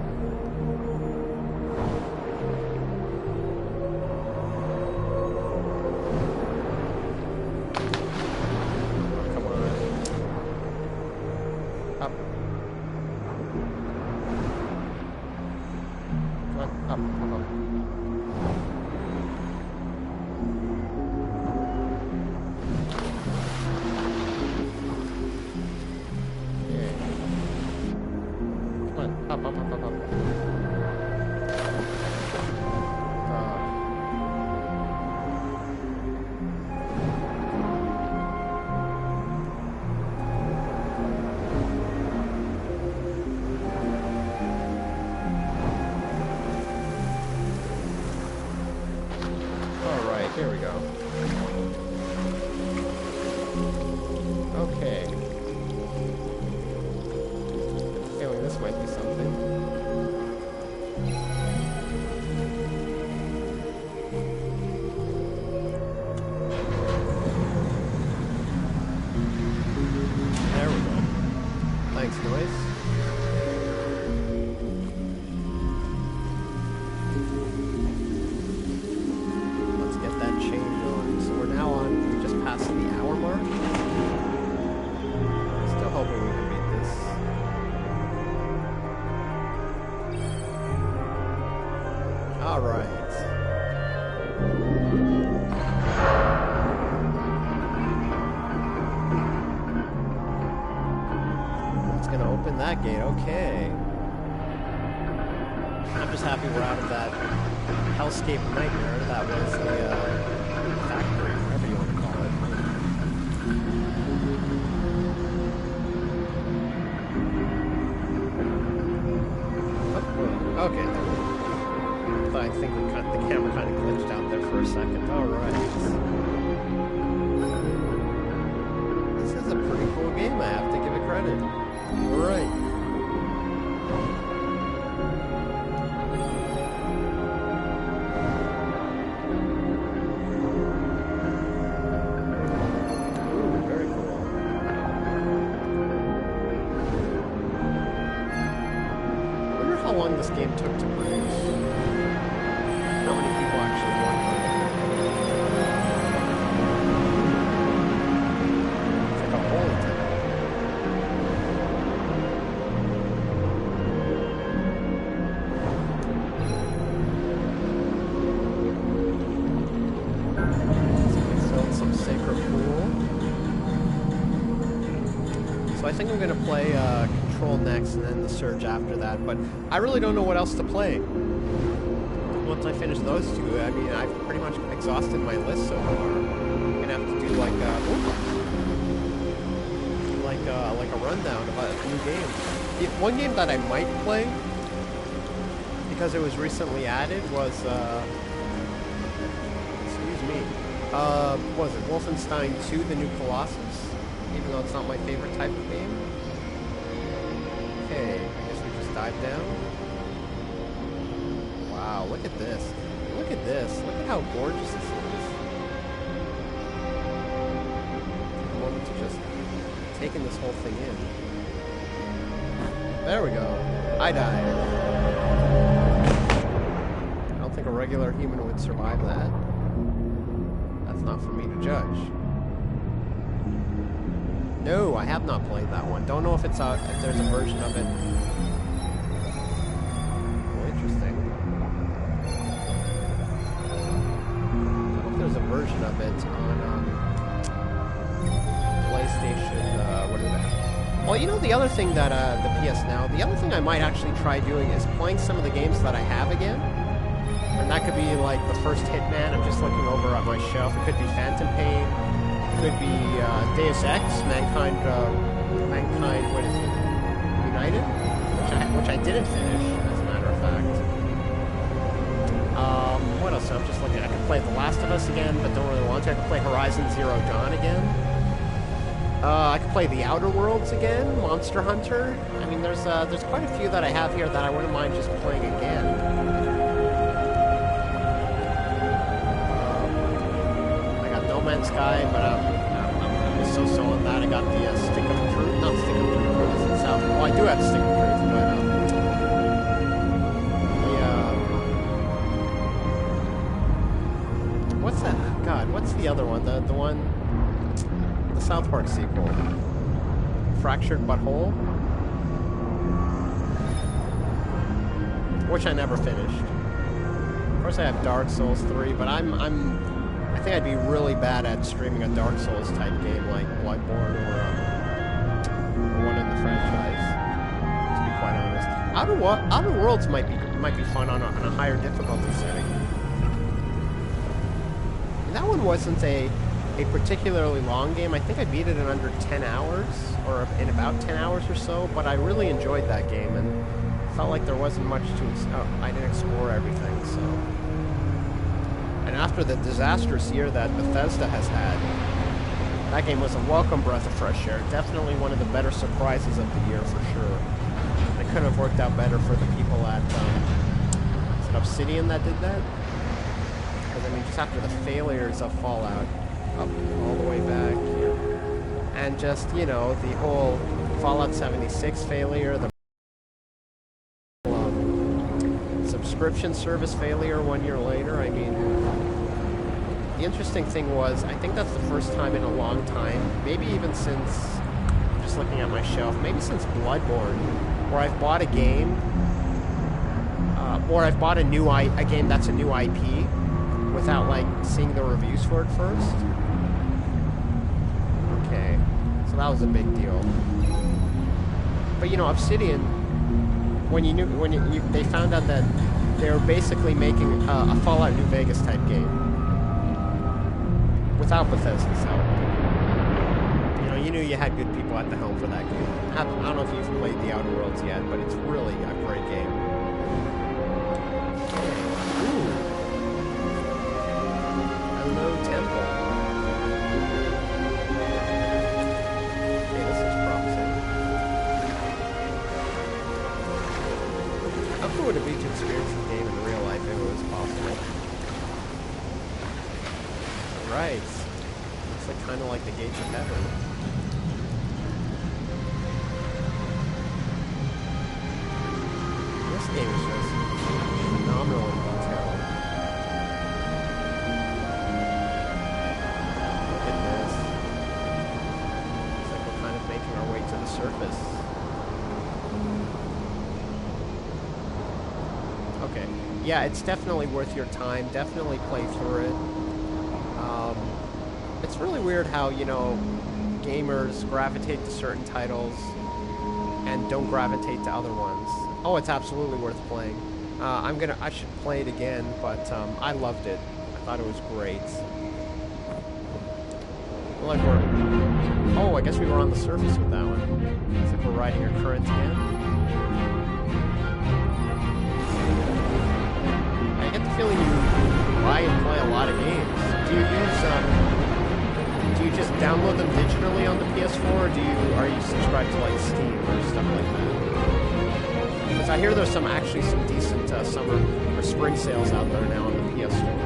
Come on. Up. Come on, up, up, up. Up, up, up, up, up. All right, here we go. Okay. Feeling this might be something. There we go. Thanks, noise. Let's get that change on. So we're now on, we just passed the hour mark. Still hoping we can beat this. All right. It's gonna open that gate. Okay. I'm just happy we're out of that hellscape nightmare that was the factory, whatever you want to call it. Oh, okay. I think the camera kind of glitched out there for a second. Alright. This is a pretty cool game, I have to give it credit. Alright. Ooh, very cool. I wonder how long this game took to produce. How many people actually worked on it? It's like a whole time. So we built some sacred pool. So I think I'm going to play Control next and then the Surge after that, but I really don't know what else to play. Once I finish those two, I mean, I've pretty much exhausted my list so far. I'm gonna have to do like a rundown of a new game. One game that I might play because it was recently added was excuse me, what was it Wolfenstein 2: The New Colossus? Even though it's not my favorite type of game. Okay, I guess we just dive down. Wow, look at this. Look at this. Look at how gorgeous this is. I wanted to just taking this whole thing in. There we go. I died. I don't think a regular human would survive that. That's not for me to judge. No, I have not played that one. Don't know if it's if there's a version of it. Oh, interesting. Don't know if there's a version of it on PlayStation. What is that? Well, you know the other thing that the PS Now. The other thing I might actually try doing is playing some of the games that I have again. And that could be like the first Hitman. I'm just looking over at my shelf. It could be Phantom Pain. Could be Deus Ex, Mankind, what is it? United? Which I didn't finish, as a matter of fact. What else? I'm just looking. I could play The Last of Us again, but don't really want to. I could play Horizon Zero Dawn again. I could play The Outer Worlds again, Monster Hunter. I mean, there's quite a few that I have here that I wouldn't mind just playing again. No Man's Sky, but I'm so on that. I got the Stick of Truth, not Stick of Truth, what is it? South. Well, I do have Stick of Truth, but what's that? God, what's the other one? The South Park sequel, Fractured But Whole, which I never finished. Of course, I have Dark Souls 3, but I think I'd be really bad at streaming a Dark Souls type game like Bloodborne or one in the franchise, to be quite honest. Outer Worlds might be fun on a higher difficulty setting. And that one wasn't a particularly long game. I think I beat it in under 10 hours, or in about 10 hours or so, but I really enjoyed that game and felt like there wasn't much to... I didn't explore everything, so... And after the disastrous year that Bethesda has had, that game was a welcome breath of fresh air. Definitely one of the better surprises of the year, for sure. It couldn't have worked out better for the people at... is it Obsidian that did that? Because, I mean, just after the failures of Fallout, up all the way back here. And just, you know, the whole Fallout 76 failure, the subscription service failure 1 year later. I mean, the interesting thing was, I think that's the first time in a long time, maybe even since, just looking at my shelf, maybe since Bloodborne, where I've bought a game, or I've bought a game that's a new IP, without, like, seeing the reviews for it first. Okay, so that was a big deal. But, you know, Obsidian, when they found out that they were basically making a Fallout New Vegas type game without Bethesda's help. You know, you knew you had good people at the helm for that game. I don't know if you've played The Outer Worlds yet, but it's really a great game. Ooh. Hello, Temple. Okay, this is promising. How cool would it be to experience the game in real life if it was possible? Right. Looks like kind of like the gates of heaven. This game is just phenomenal in detail. Look at this. Looks like we're kind of making our way to the surface. Okay. Yeah, it's definitely worth your time. Definitely play through it. It's really weird how, you know, gamers gravitate to certain titles and don't gravitate to other ones. Oh, it's absolutely worth playing. I should play it again, but I loved it. I thought it was great. Well, like oh, I guess we were on the surface with that one. It's like we're riding our current again. I get the feeling you buy and play a lot of games. Do you use do you just download them digitally on the PS4, or are you subscribed to like Steam or stuff like that? Because I hear there's some decent summer or spring sales out there now on the PS4.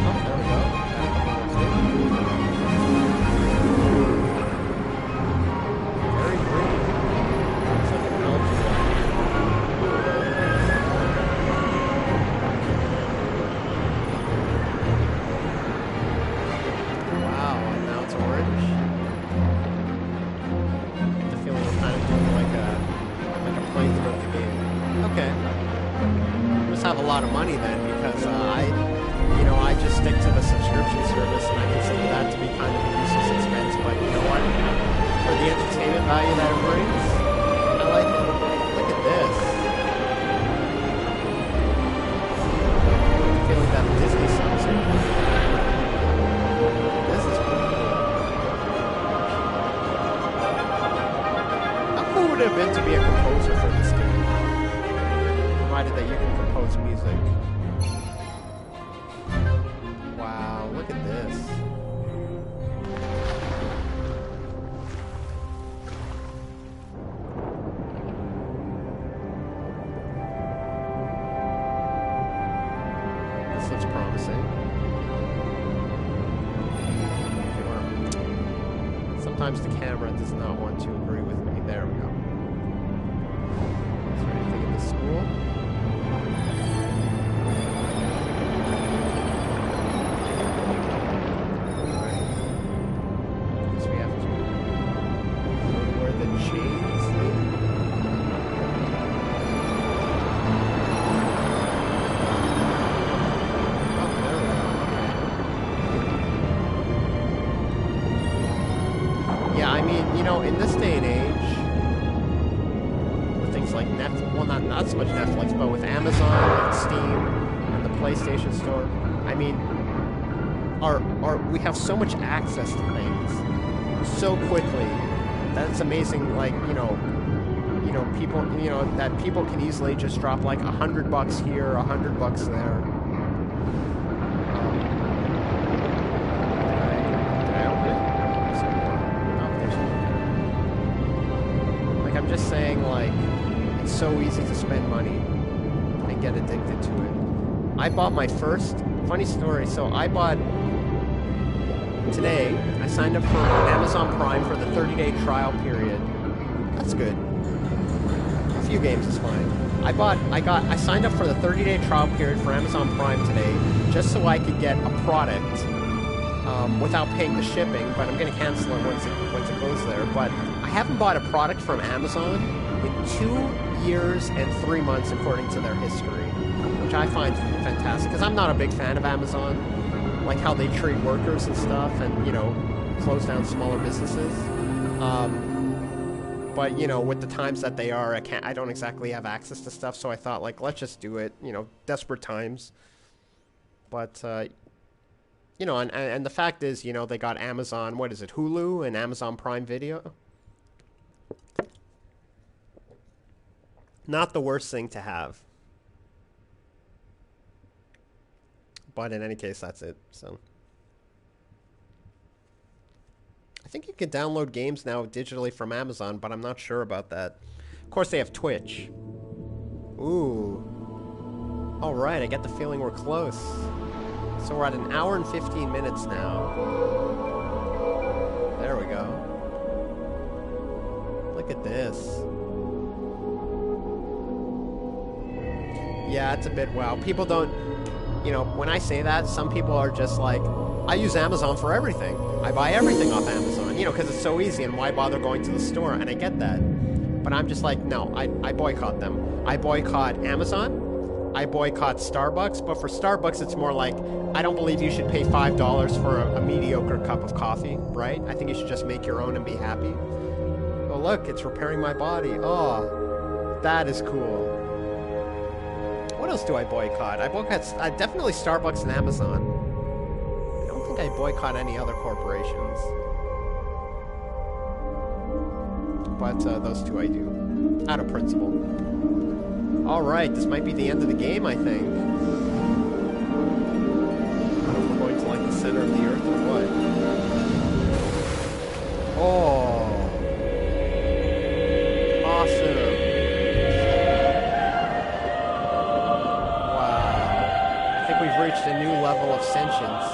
Oh, there we go. Very green. Looks like an algae. Wow. wow, and now it's orange. The feeling we're kind of doing like a playthrough of the game. Okay. Must have a lot of money then, because I just stick to the subscription service, and I consider that to be kind of a useless expense. But you know what? For the entertainment value that it brings, I like it. Look at this. I feel like that Disney songs here. This is pretty cool. How cool would it have been to be a composer for this game? Provided that you can compose music. Wow, look at this. This looks promising. Sometimes the camera does not want to agree with me. There we go. Is there anything in the school? Yeah, I mean, you know, in this day and age, with things like not so much Netflix, but with Amazon and Steam and the PlayStation Store, I mean, we have so much access to things so quickly that it's amazing. Like, people, that people can easily just drop like $100 here, $100 there. I'm just saying, like, it's so easy to spend money and get addicted to it. I bought my first, funny story, so I bought, today, I signed up for Amazon Prime for the 30-day trial period. That's good. A few games is fine. I signed up for the 30-day trial period for Amazon Prime today, just so I could get a product without paying the shipping, but I'm going to cancel it once it goes there. But I haven't bought a product from Amazon in 2 years and 3 months, according to their history, which I find fantastic, because I'm not a big fan of Amazon, like how they treat workers and stuff, and, close down smaller businesses. But, with the times that they are, I don't exactly have access to stuff, so I thought, like, let's just do it, desperate times. But, and the fact is, they got Amazon, what is it, Hulu and Amazon Prime Video? Not the worst thing to have. But in any case, that's it, so. I think you can download games now digitally from Amazon, but I'm not sure about that. Of course, they have Twitch. Ooh. Alright, I get the feeling we're close. So we're at 1 hour and 15 minutes now. There we go. Look at this. Yeah, it's a bit wow. People don't, when I say that, some people are just like, I use Amazon for everything. I buy everything off Amazon, because it's so easy, and why bother going to the store? And I get that. But I'm just like, no, I boycott them. I boycott Amazon. I boycott Starbucks, but for Starbucks, it's more like, I don't believe you should pay $5 for a mediocre cup of coffee, right? I think you should just make your own and be happy. Oh, look, it's repairing my body. Oh, that is cool. What else do I boycott? I boycott definitely Starbucks and Amazon. I don't think I boycott any other corporations. But those two I do. Out of principle. Alright, this might be the end of the game, I think. I don't know if we're going to, like, the center of the earth or what. Oh. Awesome. Wow. I think we've reached a new level of sentience.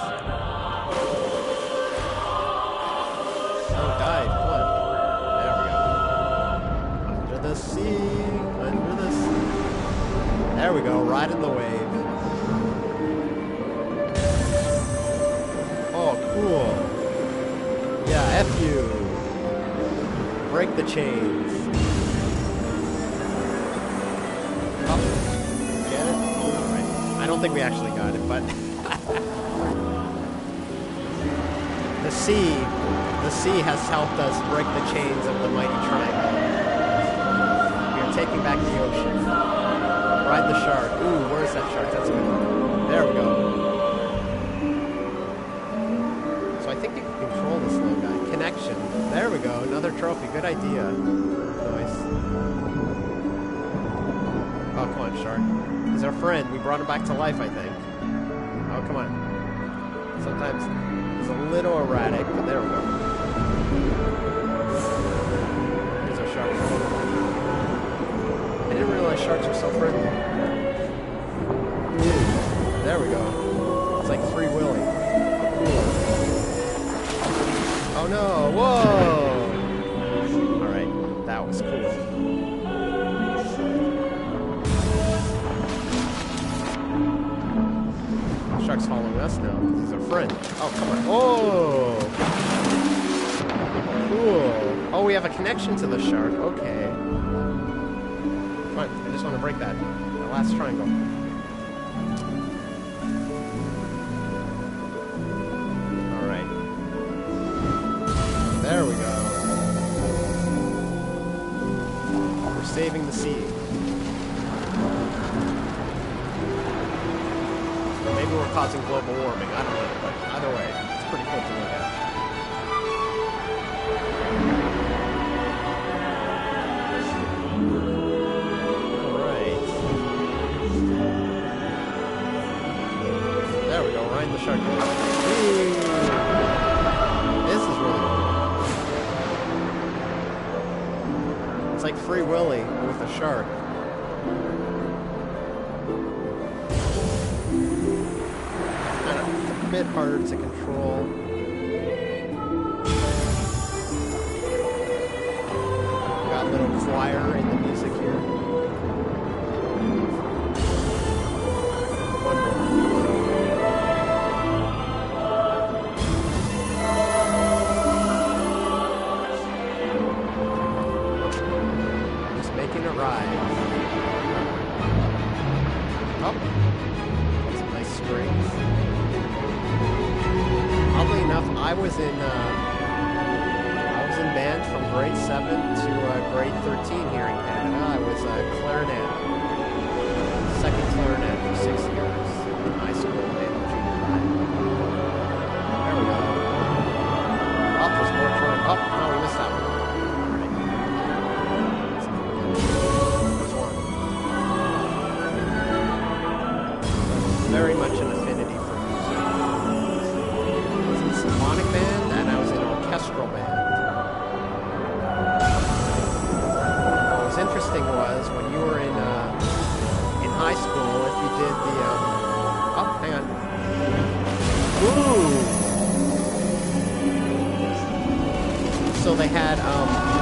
Oh, died. What? There we go. Under the sea. Under the sea. There we go, riding the wave. Oh, cool. Yeah, F you. Break the chains. Oh, get it? Alright. I don't think we actually got it, but... The sea has helped us break the chains of the mighty triangle. We are taking back the ocean. Ride the shark. Ooh, where's that shark? That's a good one. There we go. So I think you can control this little guy. Connection. There we go. Another trophy. Good idea. Nice. Oh, come on, shark. He's our friend. We brought him back to life, I think. Oh, come on. Sometimes he's a little erratic, but there we go. Here's our shark. I didn't realize sharks are so friendly. There we go. It's like Free Willy. Oh no! Whoa! Alright, that was cool. Shark's following us now. He's our friend. Oh, come on. Oh! Cool. Oh, we have a connection to the shark. Okay. Come on, I just want to break that. The last triangle. Alright. There we go. We're saving the sea. Or maybe we're causing global warming. I don't know, but either way, it's pretty cool to look at. There we go, riding the shark. Ooh. This is really cool. It's like Free Willy with a shark. Kind of a bit harder to control. Got a little choir in the music here. One more. Ride. Oh, some nice strings. Oddly enough, I was in band from grade 7 to grade 13 here in Canada. I was clarinet, second clarinet for 6 years in high school and junior high. There we go. Oh, there's more drum. Oh, no, we missed that one. Very much an affinity for music. I was in a symphonic band and I was in an orchestral band. What was interesting was when you were in high school, if you did the oh, hang on. Ooh. So they had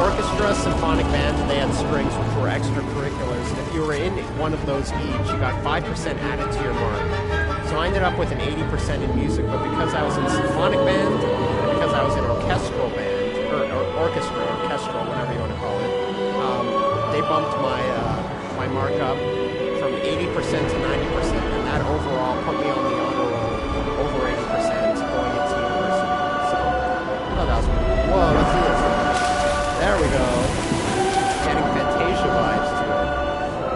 orchestra, symphonic band, and they had strings, which were extracurriculars. And if you were in one of those each, you got 5% added to your mark. So I ended up with an 80% in music, but because I was in symphonic band, and because I was in orchestral band, or orchestra, orchestral, whatever you want to call it, they bumped my my mark up from 80% to 90%, and that overall put me on the honor roll over 80% going into university. So, oh, that was cool. Whoa, let's do this. There we go. Getting Fantasia vibes to it.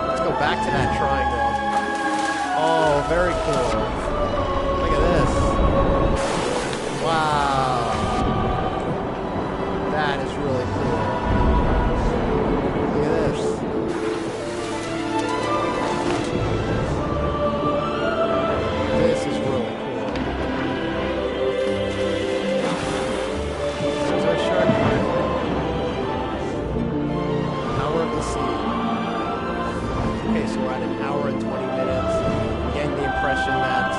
Let's go back to that triangle. Oh, very cool. Look at this. Wow. That is really cool. Look at this. This is really cool. There's our shark part. Power of the sea. Okay, so we're at an hour and 20 minutes. Getting the impression that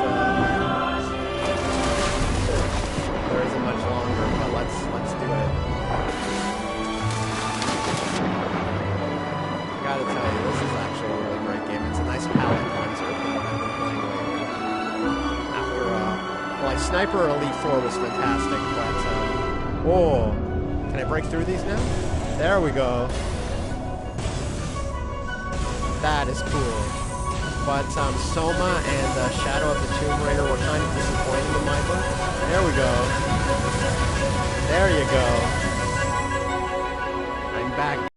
there isn't much longer, but let's do it. I gotta tell you, this is actually a really great game. It's a nice palate cleanser from what I've been playing lately. After, well, Sniper Elite 4 was fantastic, but Oh, can I break through these now? There we go. That is cool. But Soma and Shadow of the Tomb Raider were kind of disappointing in my book. There we go. There you go. I'm back.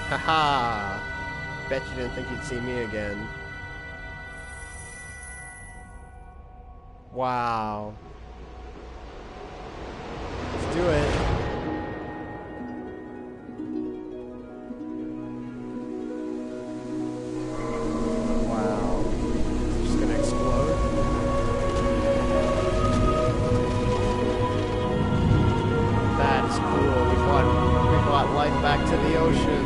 Haha. Bet you didn't think you'd see me again. Wow. Let's do it. Wow. It's just gonna explode. That is cool. We brought life back to the ocean.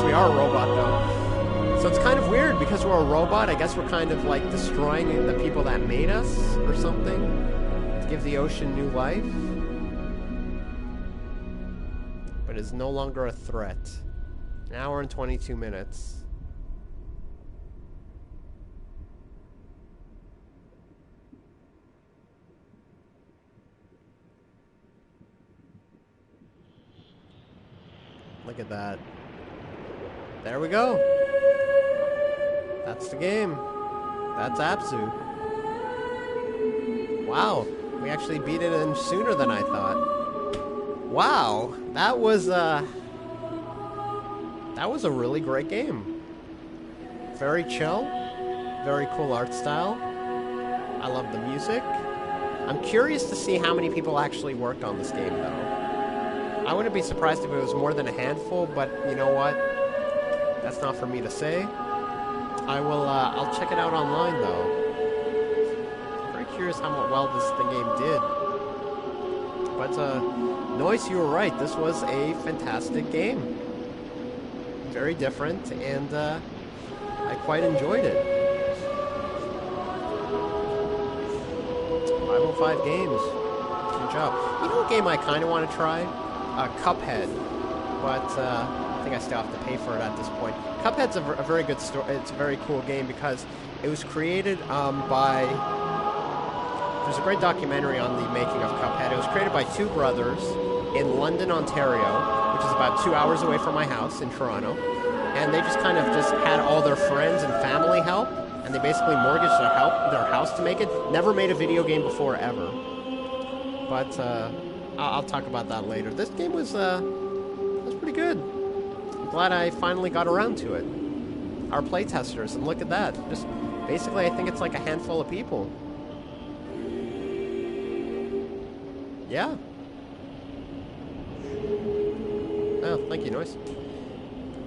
We are a robot, though. So it's kind of weird because we're a robot. I guess we're kind of like destroying the people that made us or something to give the ocean new life. But it's no longer a threat. An hour and 22 minutes. Look at that. There we go. That's the game. That's Abzu. Wow. We actually beat it in sooner than I thought. Wow. That was a really great game. Very chill. Very cool art style. I love the music. I'm curious to see how many people actually worked on this game, though. I wouldn't be surprised if it was more than a handful, but you know what? That's not for me to say. I'll check it out online, though. I'm very curious how well the game did. But, Noise, you were right. This was a fantastic game. Very different, and, I quite enjoyed it. 505 games. Good job. You know what game I kind of want to try? Cuphead. But, I think I still have to pay for it at this point. Cuphead's a very good story. It's a very cool game because it was created by... There's a great documentary on the making of Cuphead. It was created by two brothers in London, Ontario, which is about 2 hours away from my house in Toronto. And they just kind of had all their friends and family help, and they basically mortgaged their house to make it. Never made a video game before, ever. But I'll talk about that later. This game was pretty good. I'm glad I finally got around to it. Our playtesters, and look at that. Just basically, I think it's like a handful of people. Yeah. Oh, thank you, Noise.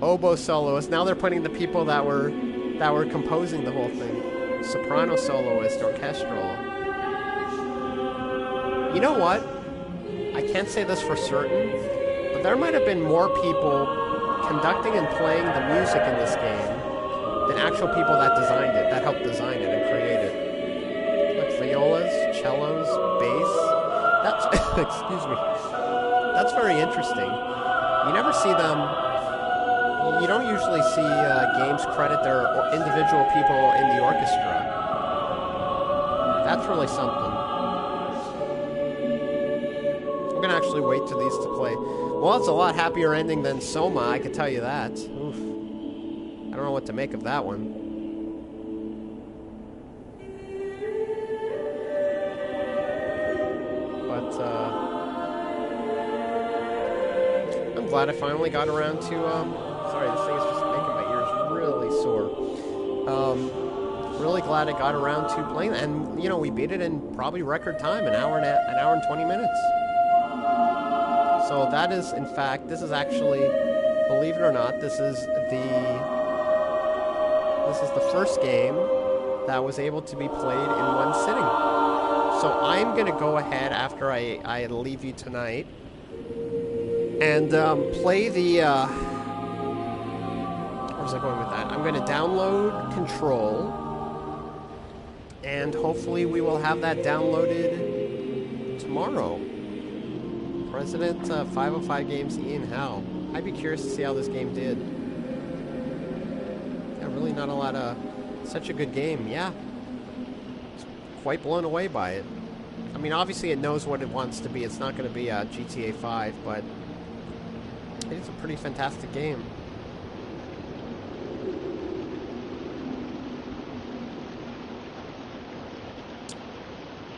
Oboe soloist. Now they're putting the people that were composing the whole thing. Soprano soloist, orchestral. You know what? I can't say this for certain, but there might have been more people conducting and playing the music in this game than actual people that designed it, that helped design it and create it. Like violas, cellos, bass. That's excuse me. That's very interesting. You never see them. You don't usually see games credit their individual people in the orchestra. That's really something. I'm gonna actually wait till these to play. Well, it's a lot happier ending than Soma, I can tell you that. Oof. I don't know what to make of that one. But, I'm glad I finally got around to, sorry, this thing is just making my ears really sore. Really glad I got around to playing that. And, you know, we beat it in probably record time, an hour and 20 minutes. So that is, in fact, this is actually, believe it or not, this is the first game that was able to be played in one sitting. So I'm going to go ahead after I leave you tonight and play the, where was I going with that? I'm going to download Control, and hopefully we will have that downloaded tomorrow. President 505 Games Ian Howe. I'd be curious to see how this game did. Yeah, really not a lot of... Such a good game, yeah. Quite blown away by it. I mean, obviously it knows what it wants to be. It's not going to be a GTA 5, but it's a pretty fantastic game.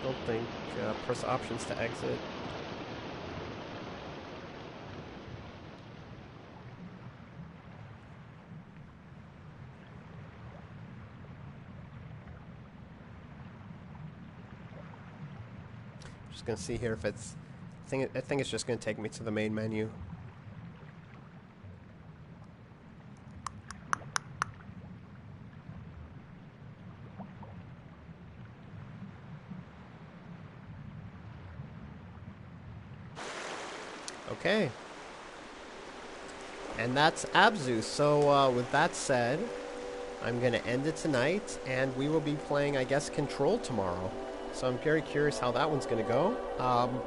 Don't think. Press options to exit. Just gonna see here if it's. I think it's just gonna take me to the main menu. Okay. And that's Abzu. So with that said, I'm gonna end it tonight, and we will be playing, I guess, Control tomorrow. So I'm very curious how that one's going to go,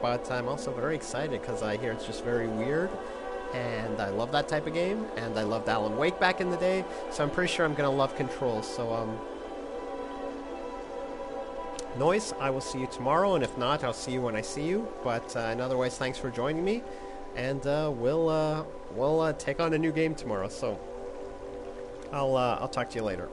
but I'm also very excited because I hear it's just very weird, and I love that type of game, and I loved Alan Wake back in the day, so I'm pretty sure I'm going to love Control. So, Noise, I will see you tomorrow, and if not, I'll see you when I see you, but in other ways, thanks for joining me, and we'll take on a new game tomorrow, so I'll talk to you later.